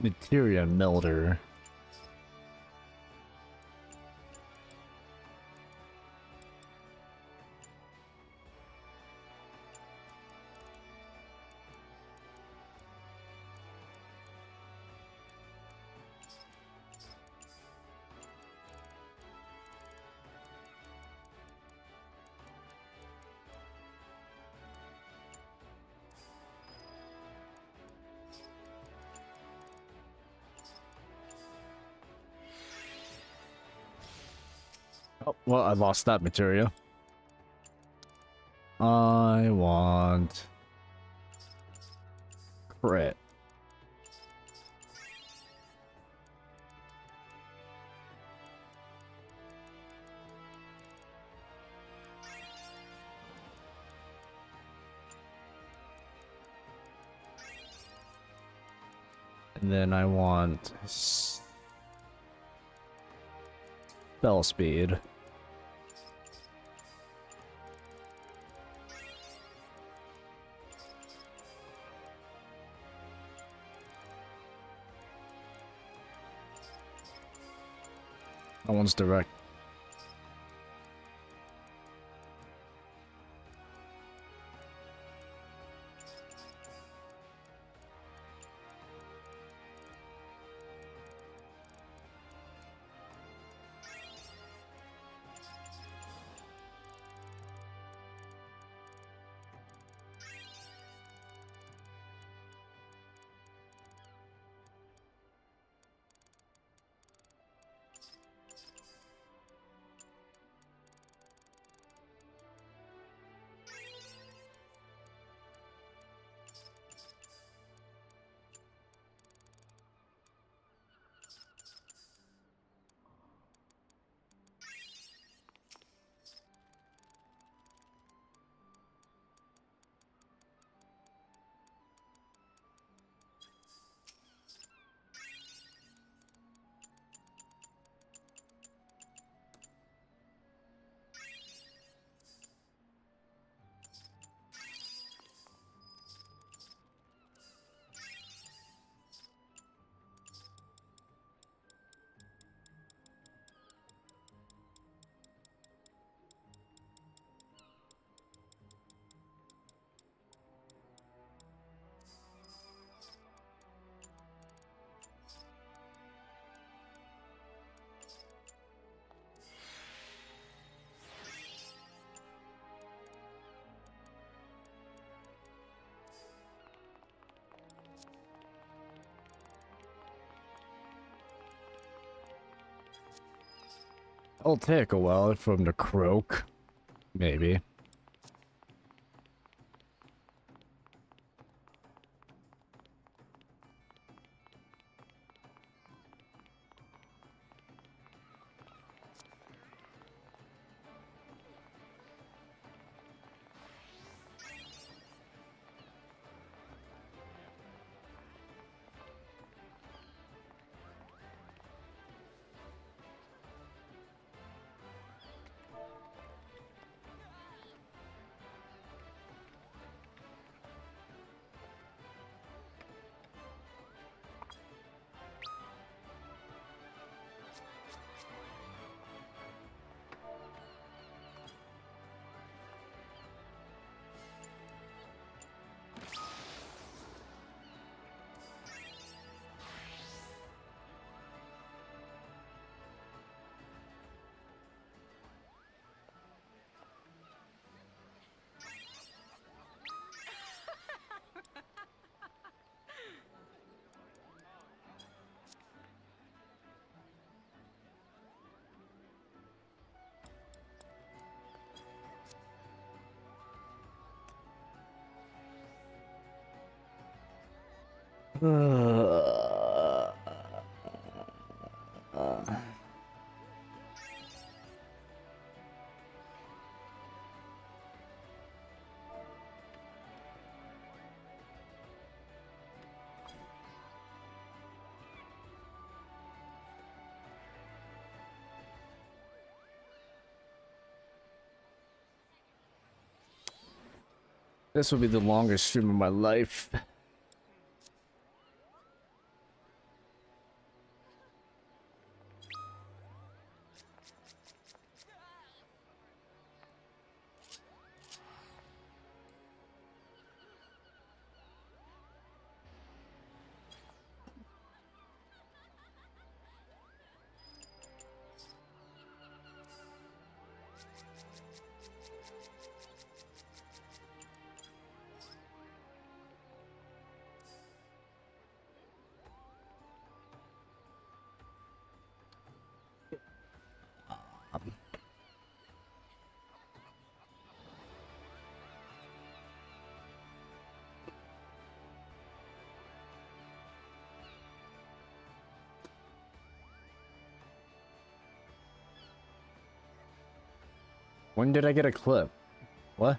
Materia melder. Oh, well, I lost that material. I want crit. And then I want spell speed. That one's direct. It'll take a while for him to croak. Maybe. This will be the longest stream of my life. When did I get a clip? What?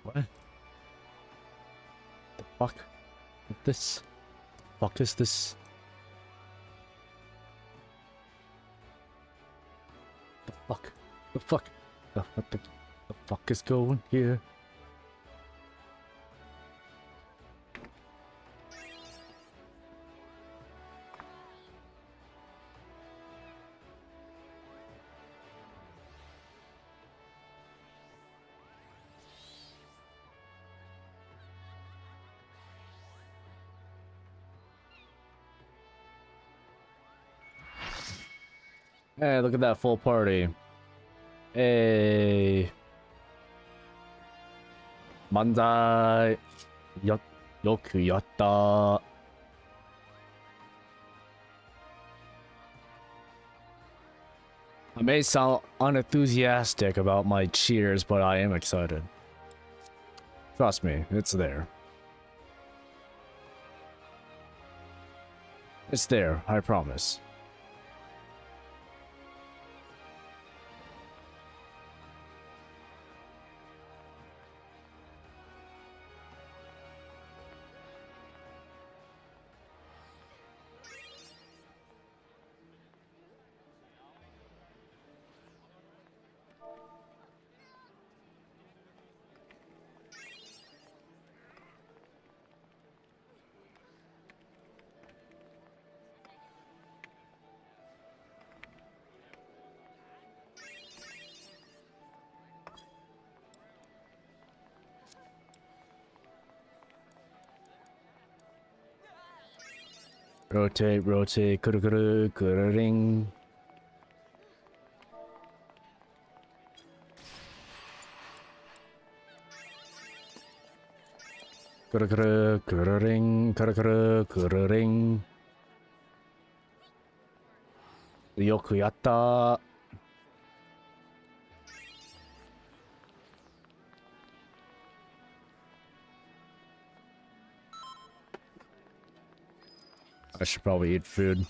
What? The fuck? What this? The fuck is this? The fuck? The fuck? What the fuck is going here? Hey, look at that full party. Hey. Manzai. Yoku yatta. I may sound unenthusiastic about my cheers, but I am excited. Trust me, it's there. It's there, I promise. Rotate, rotate, kuru ring. Kuru ring, kuru ring. Yoku yatta. I should probably eat food.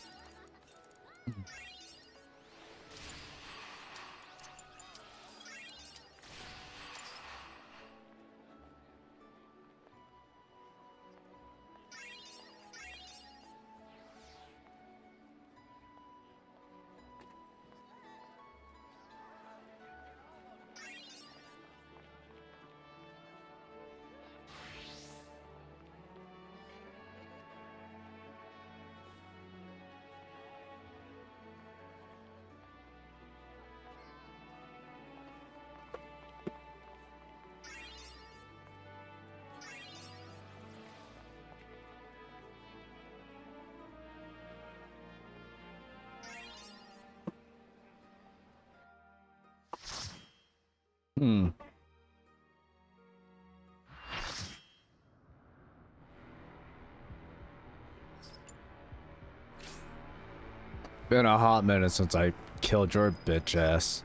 been a hot minute since I killed your bitch ass.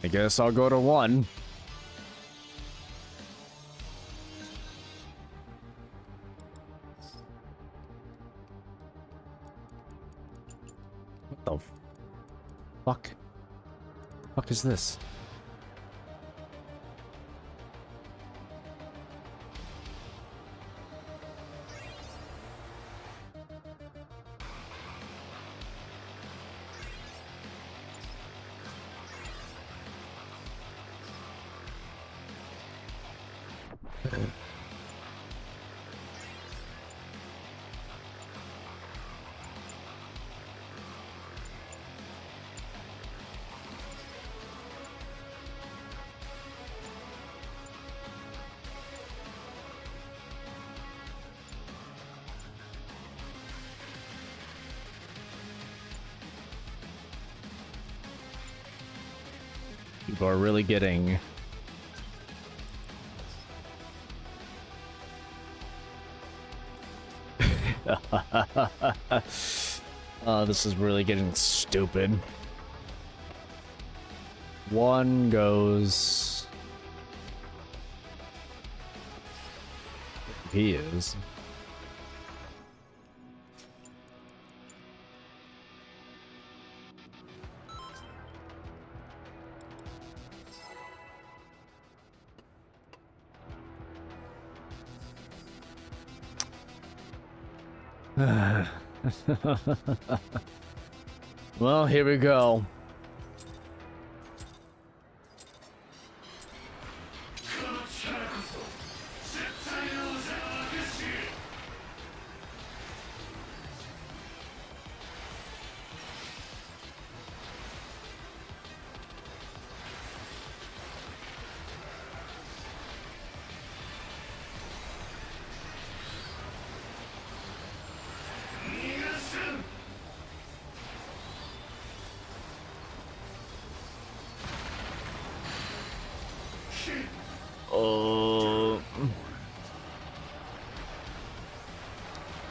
I guess I'll go to 1. What the fuck? The fuck is this? People are really getting... this is really getting stupid. 1 goes... He is. Well, here we go.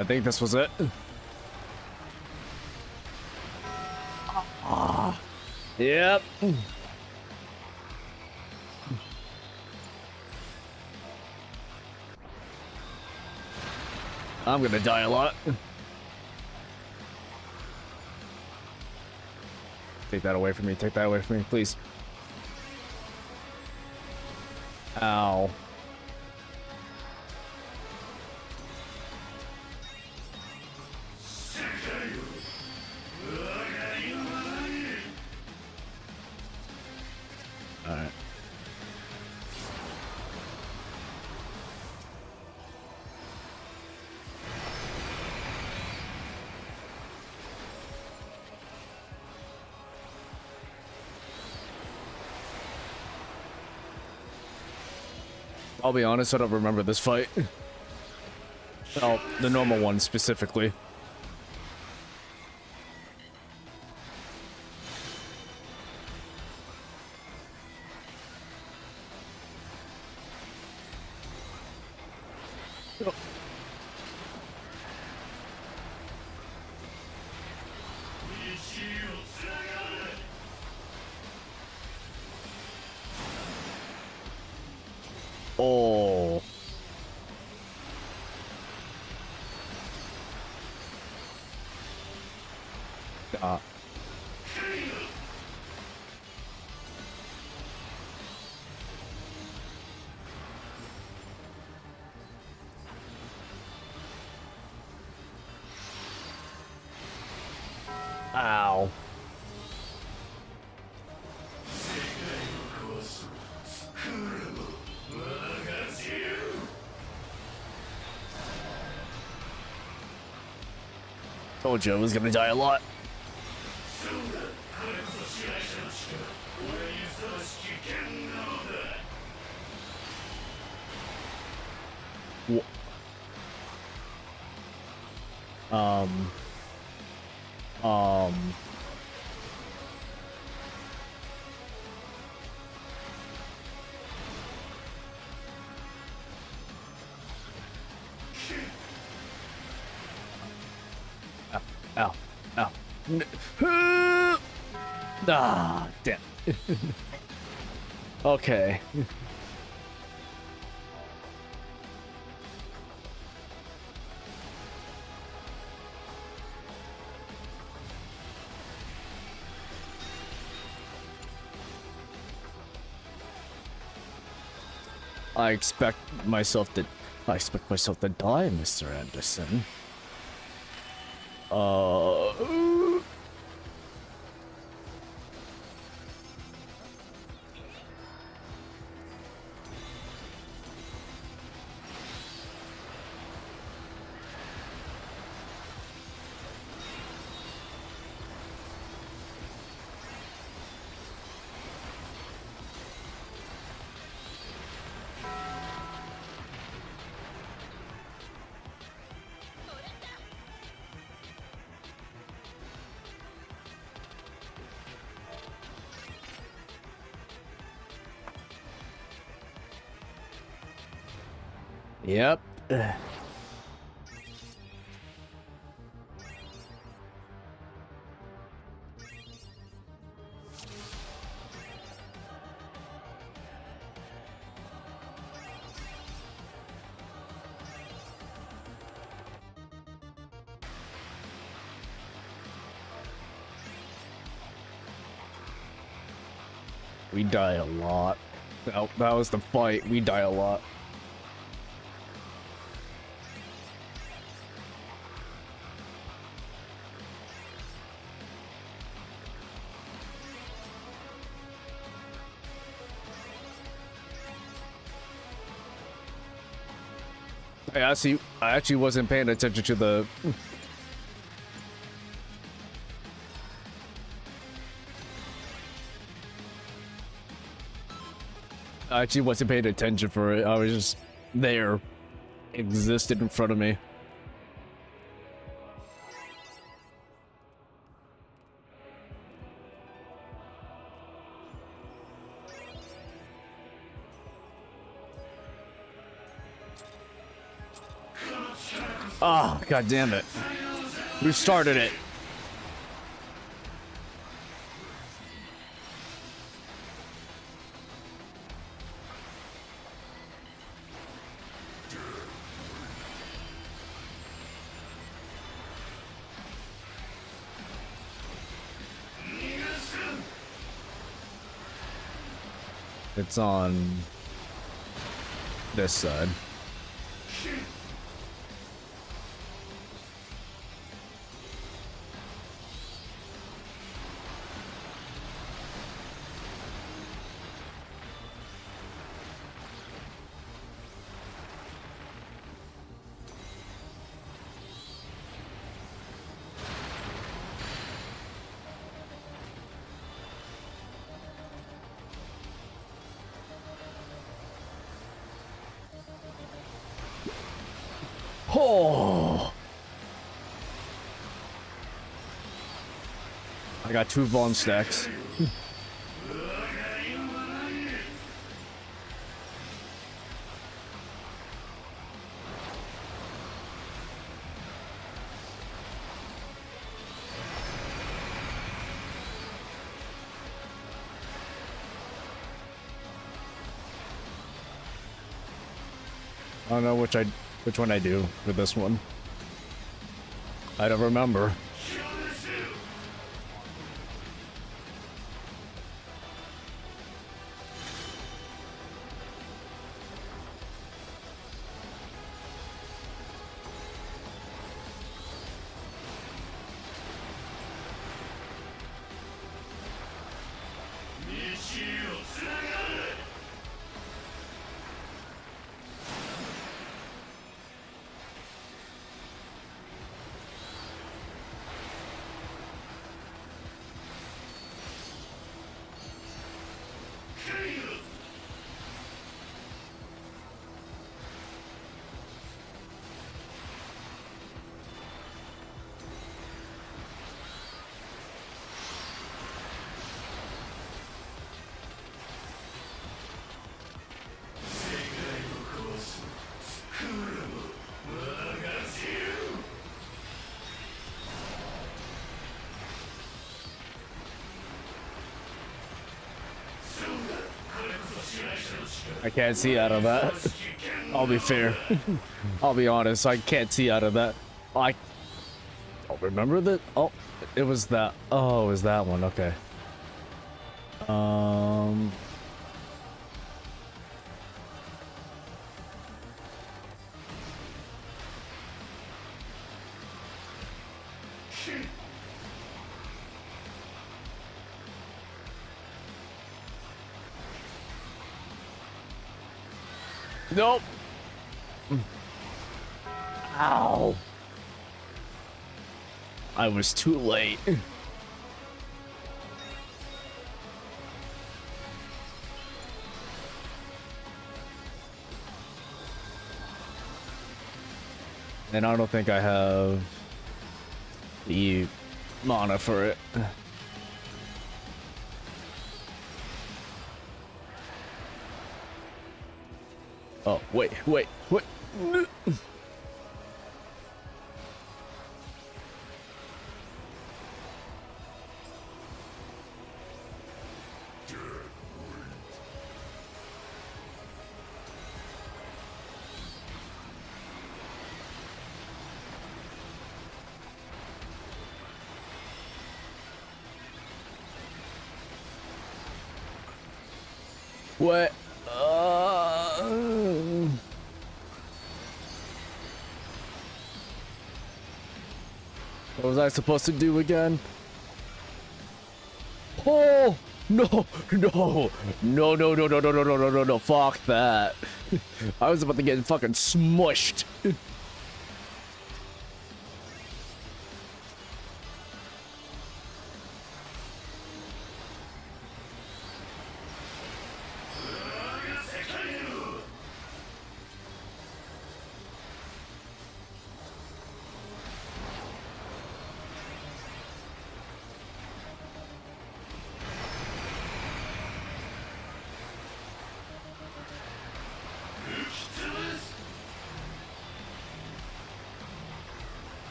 I think this was it. Yep. I'm gonna die a lot. Take that away from me. Take that away from me, please. Ow. Alright. I'll be honest, I don't remember this fight. Well, the normal one specifically. Oh. Ow. Told you I was gonna die a lot. Um. Ow. Ow. Ah, damn. Okay. I expect myself to die, Mr. Anderson. Yep. We die a lot. Oh, that was the fight. We die a lot. I actually wasn't paying attention to the. I actually wasn't paying attention for it. I was just there, existed in front of me. Oh, god damn it. We started it. It's on this side. Oh! I got 2 bomb stacks. I don't know which one I do for this one. I don't remember. I can't see out of that. I'll be fair. I'll be honest, I can't see out of that. I don't remember that. Oh, it was that. Oh, it was that one. Okay. Nope. Ow. I was too late. And I don't think I have the mana for it. Oh, wait. What? What? What was I supposed to do again? Oh no! Fuck that! I was about to get fucking smushed.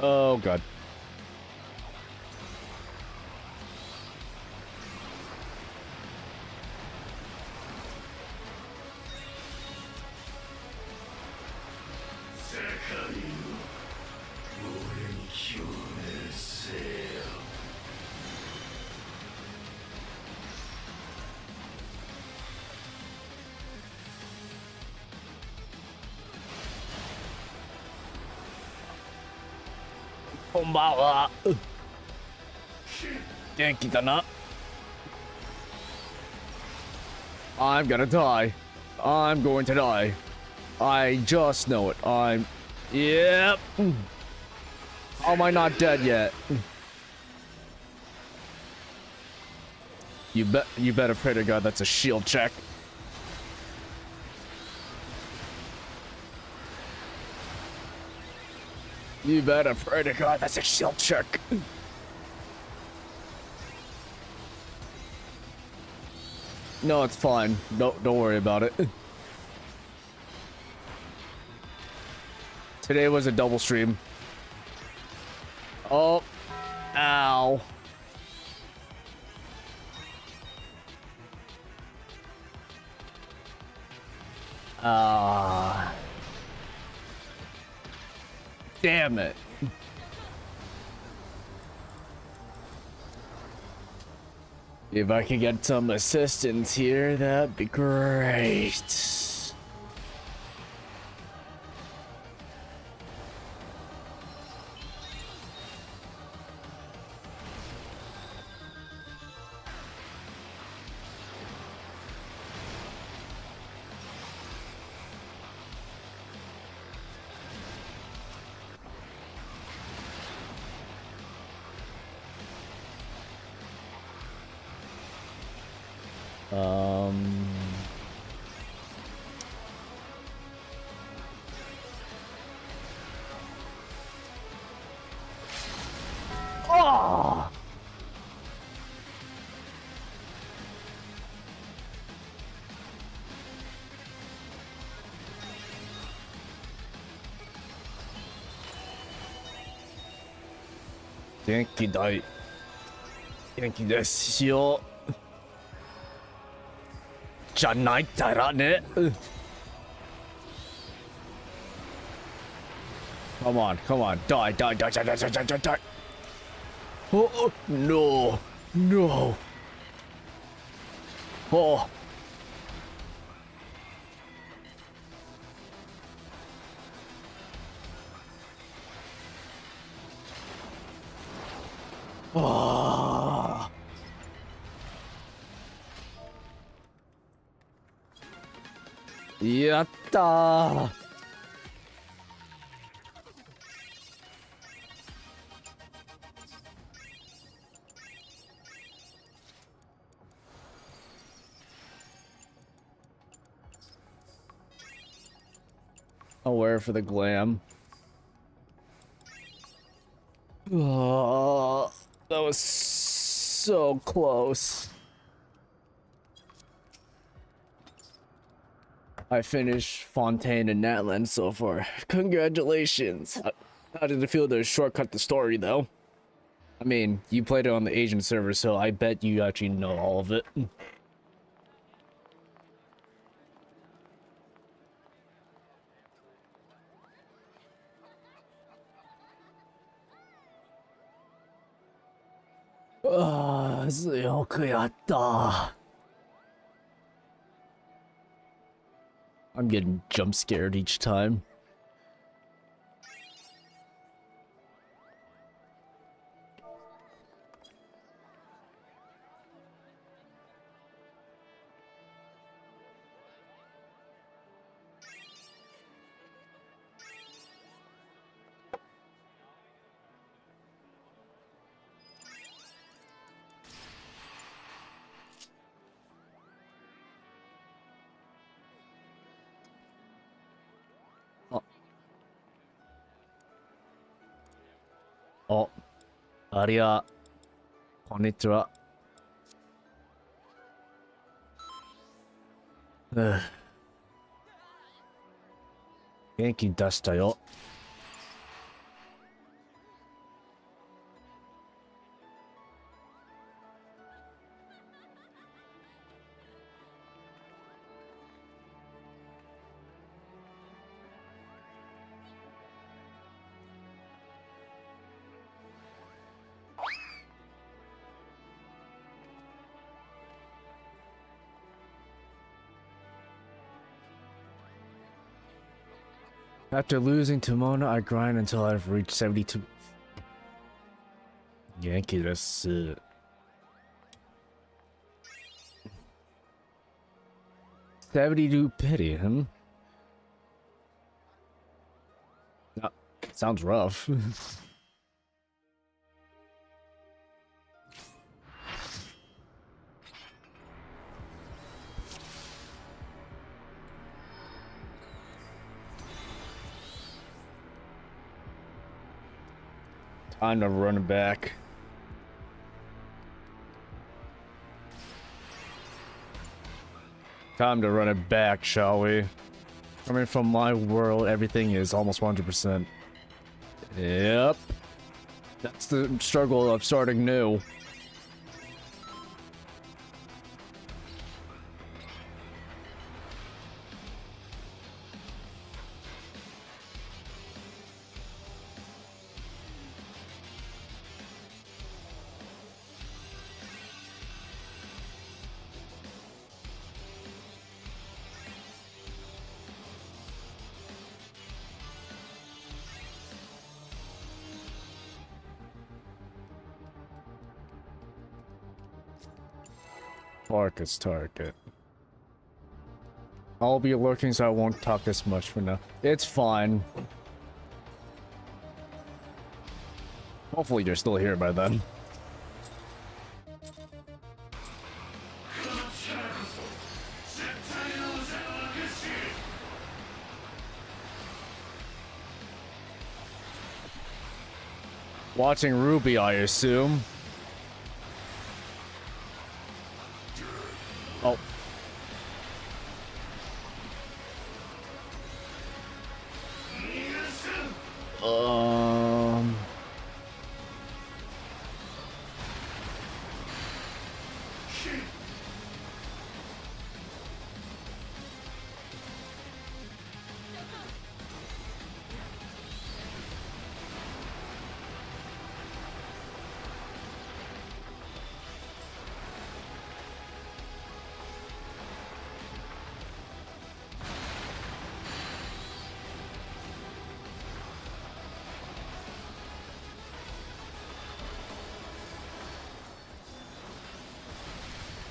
Oh god. Konbanwa. Genki da na? I'm gonna die. I'm going to die. I just know it. Yep. How am I not dead yet? You better pray to God that's a shield check. You better pray to God that's a shield check. No, it's fine. Don't worry about it. Today was a double stream. Oh. Ow. Damn it. If I could get some assistance here, that'd be great. Oh! Denki dai. 元気ですよ。じゃないったらね。Come on, come on, die, die, die, die, die, die, die, die, die. Oh, no, no. Oh. Oh. Yatta. I'll wear it for the glam. Oh, that was so close. I finished Fontaine and Natland so far. Congratulations. How did it feel to shortcut the story, though? I mean, you played it on the Asian server, so I bet you actually know all of it. Ah, 強くやった. I'm getting jump scared each time. Oh, ありゃ、こんにちは。元気出したよ。After losing to Mona, I grind until I've reached 72. Yankee, that's 72 pity, huh? Sounds rough. Time to run it back. Time to run it back, shall we? Coming from my world, everything is almost 100%. Yep. That's the struggle of starting new. Farkas target. I'll be lurking, so I won't talk as much for now. It's fine. Hopefully you're still here by then. Watching Ruby, I assume. Oh.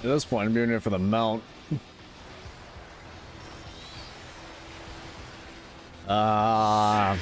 At this point, I'm doing it for the mount. Oh.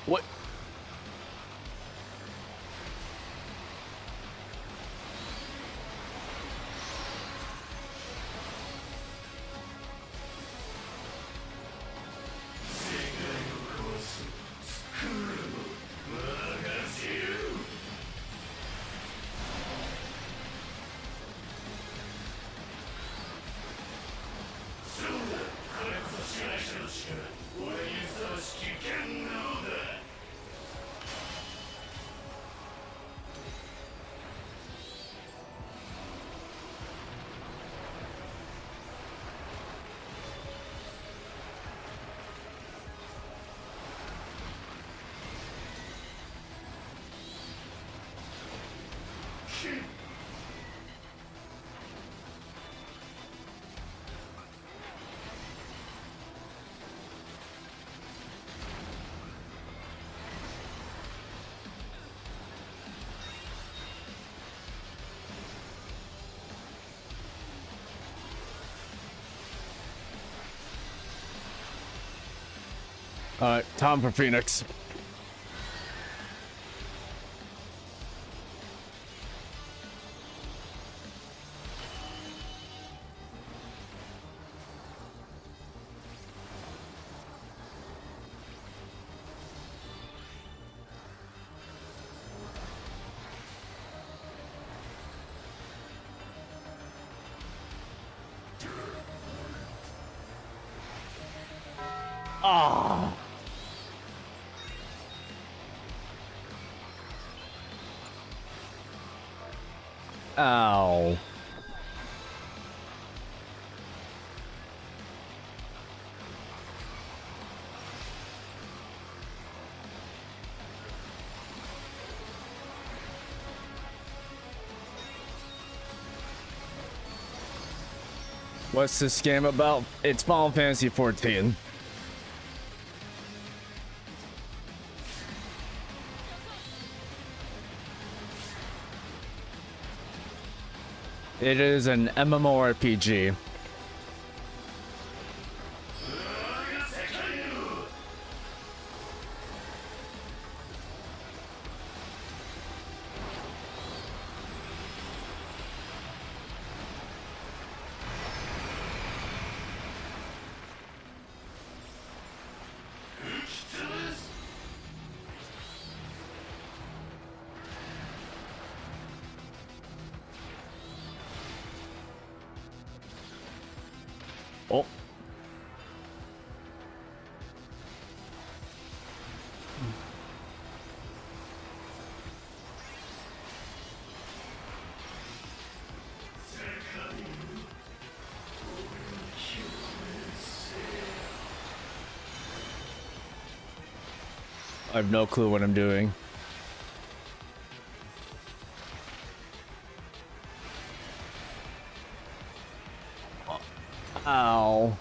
What? Alright, time for Phoenix. Ah. Ow. What's this game about? It's Final Fantasy XIV. It is an MMORPG. Oh. I have no clue what I'm doing. Ow.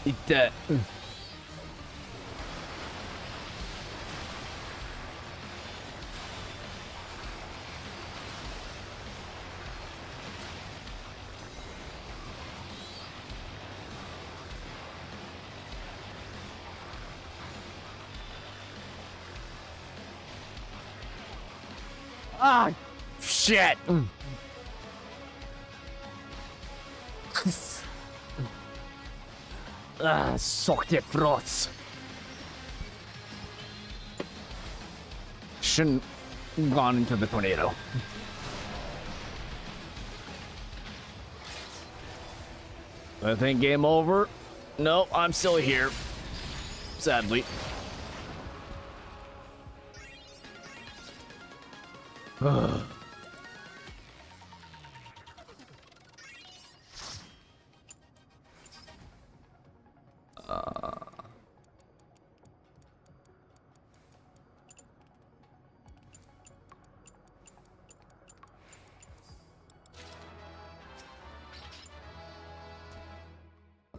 Eat that. Ah, shit. Sucked it frots. Shouldn't have gone into the tornado. I think game over. No, I'm still here. Sadly.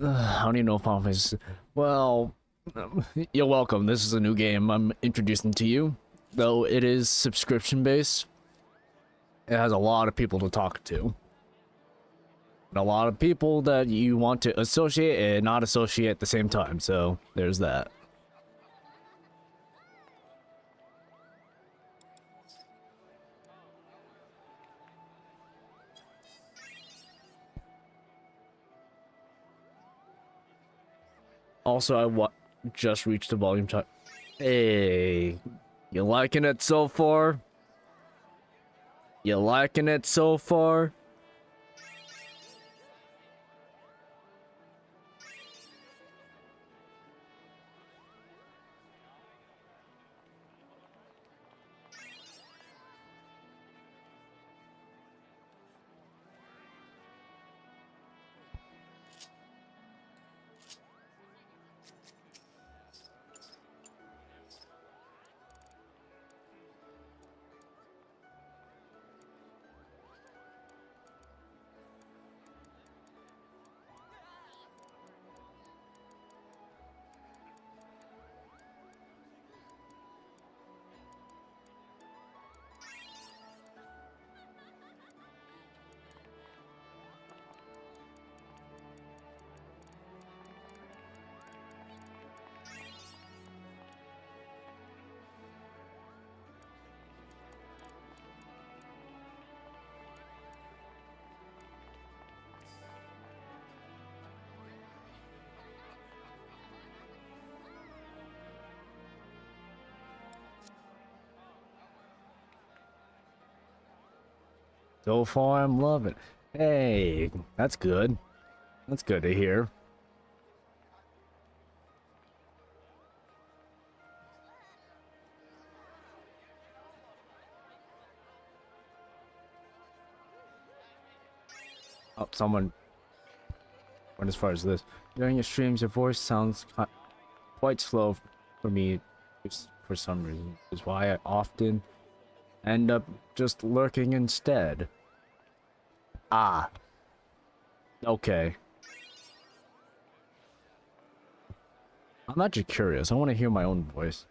I don't even know if I'm well, you're welcome. This is a new game I'm introducing to you. Though it is subscription based, it has a lot of people to talk to. And a lot of people that you want to associate and not associate at the same time, so there's that. Also, I just reached the volume time. Hey, you liking it so far? You liking it so far? So far, I'm loving it. Hey, that's good. That's good to hear. Oh, someone went as far as this. During your streams, your voice sounds quite slow for me for some reason. Which is why I often end up just lurking instead. Ah. Okay. I'm actually curious. I want to hear my own voice.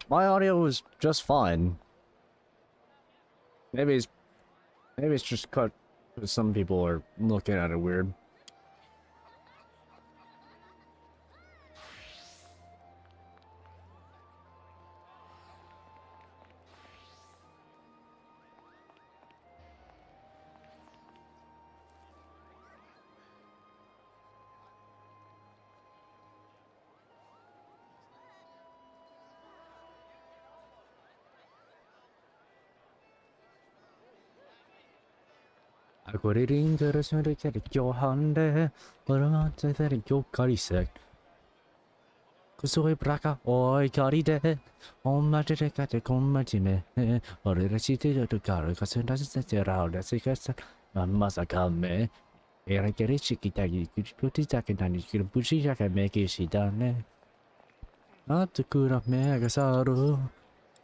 My audio is just fine. Maybe it's just cut because some people are looking at it weird. I got it in the center of your hand, but I'm not that your curry sack. Cos'oi braca, oi caride, on magic at the commatime, or the city to car, because it doesn't around as it gets a massacre. Era che ricchita, you could put it back and you could push it and make it she done. Not the good of mega sorrow,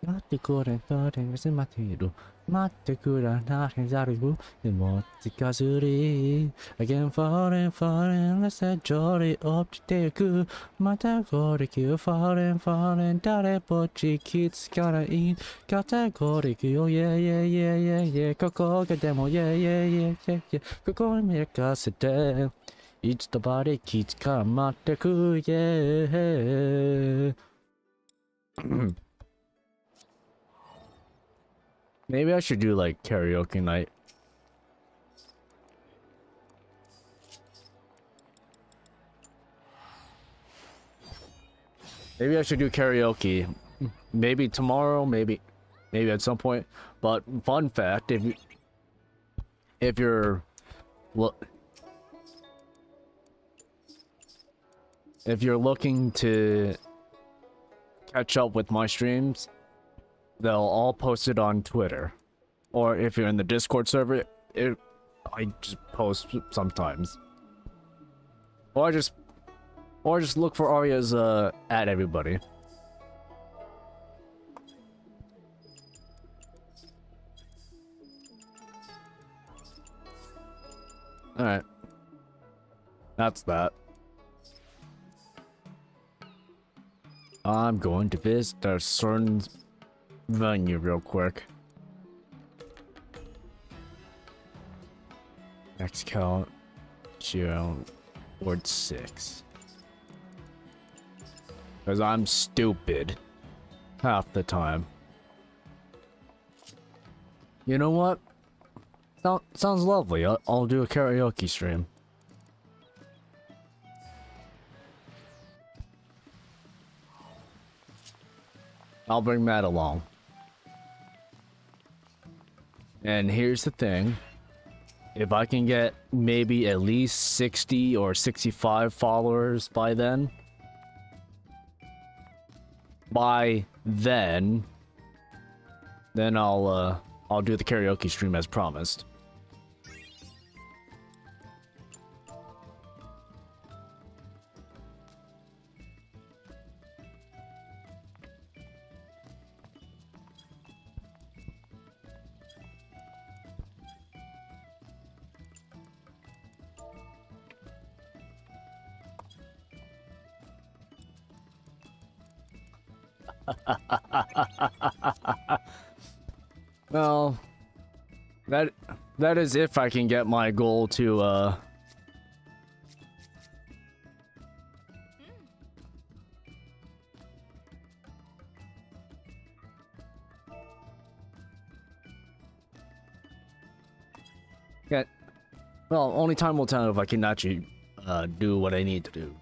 not the good and thought and was in my table. 待ってくらなきざるでも近づり Again falling falling let's say 上に落ちてゆくまたゴリキュー falling falling 誰ぼっち気づかない肩ゴリキュー yeah yeah yeah yeah yeah ここがでも yeah yeah yeah yeah yeah ここに見かせていつとばり気づかまってく yeah Maybe I should do like karaoke night. Maybe I should do karaoke. Maybe tomorrow, maybe at some point. But fun fact, if you're looking to catch up with my streams, they'll all post it on Twitter. Or if you're in the Discord server, I just post sometimes. Or just look for Arya's at everybody. Alright. That's that. I'm going to visit a certain venue real quick. Next count, Ward 6. Because I'm stupid. Half the time. You know what? Sounds lovely. I'll do a karaoke stream. I'll bring Matt along. And here's the thing. If I can get maybe at least 60 or 65 followers by then, then I'll do the karaoke stream as promised. Well, that is if I can get my goal to get, well, only time will tell if I can actually do what I need to do,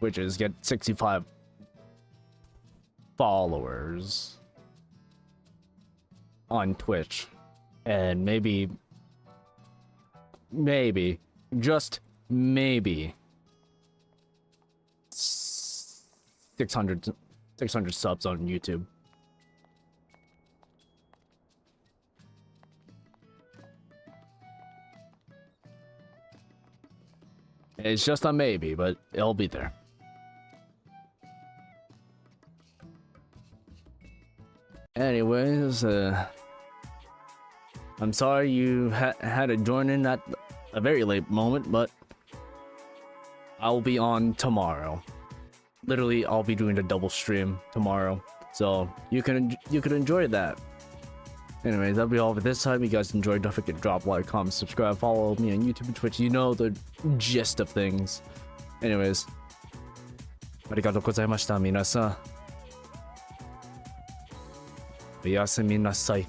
which is get 65 followers on Twitch, and maybe just maybe 600 subs on YouTube. It's just a maybe, but it'll be there. Anyways, I'm sorry you had to join in at a very late moment, but I'll be on tomorrow. Literally, I'll be doing a double stream tomorrow, so you can enjoy that. Anyways, that'll be all for this time. If you guys enjoyed, don't forget to drop a like, comment, subscribe, follow me on YouTube and Twitch. You know the gist of things. Anyways, ありがとうございました、皆さん。おやすみなさい。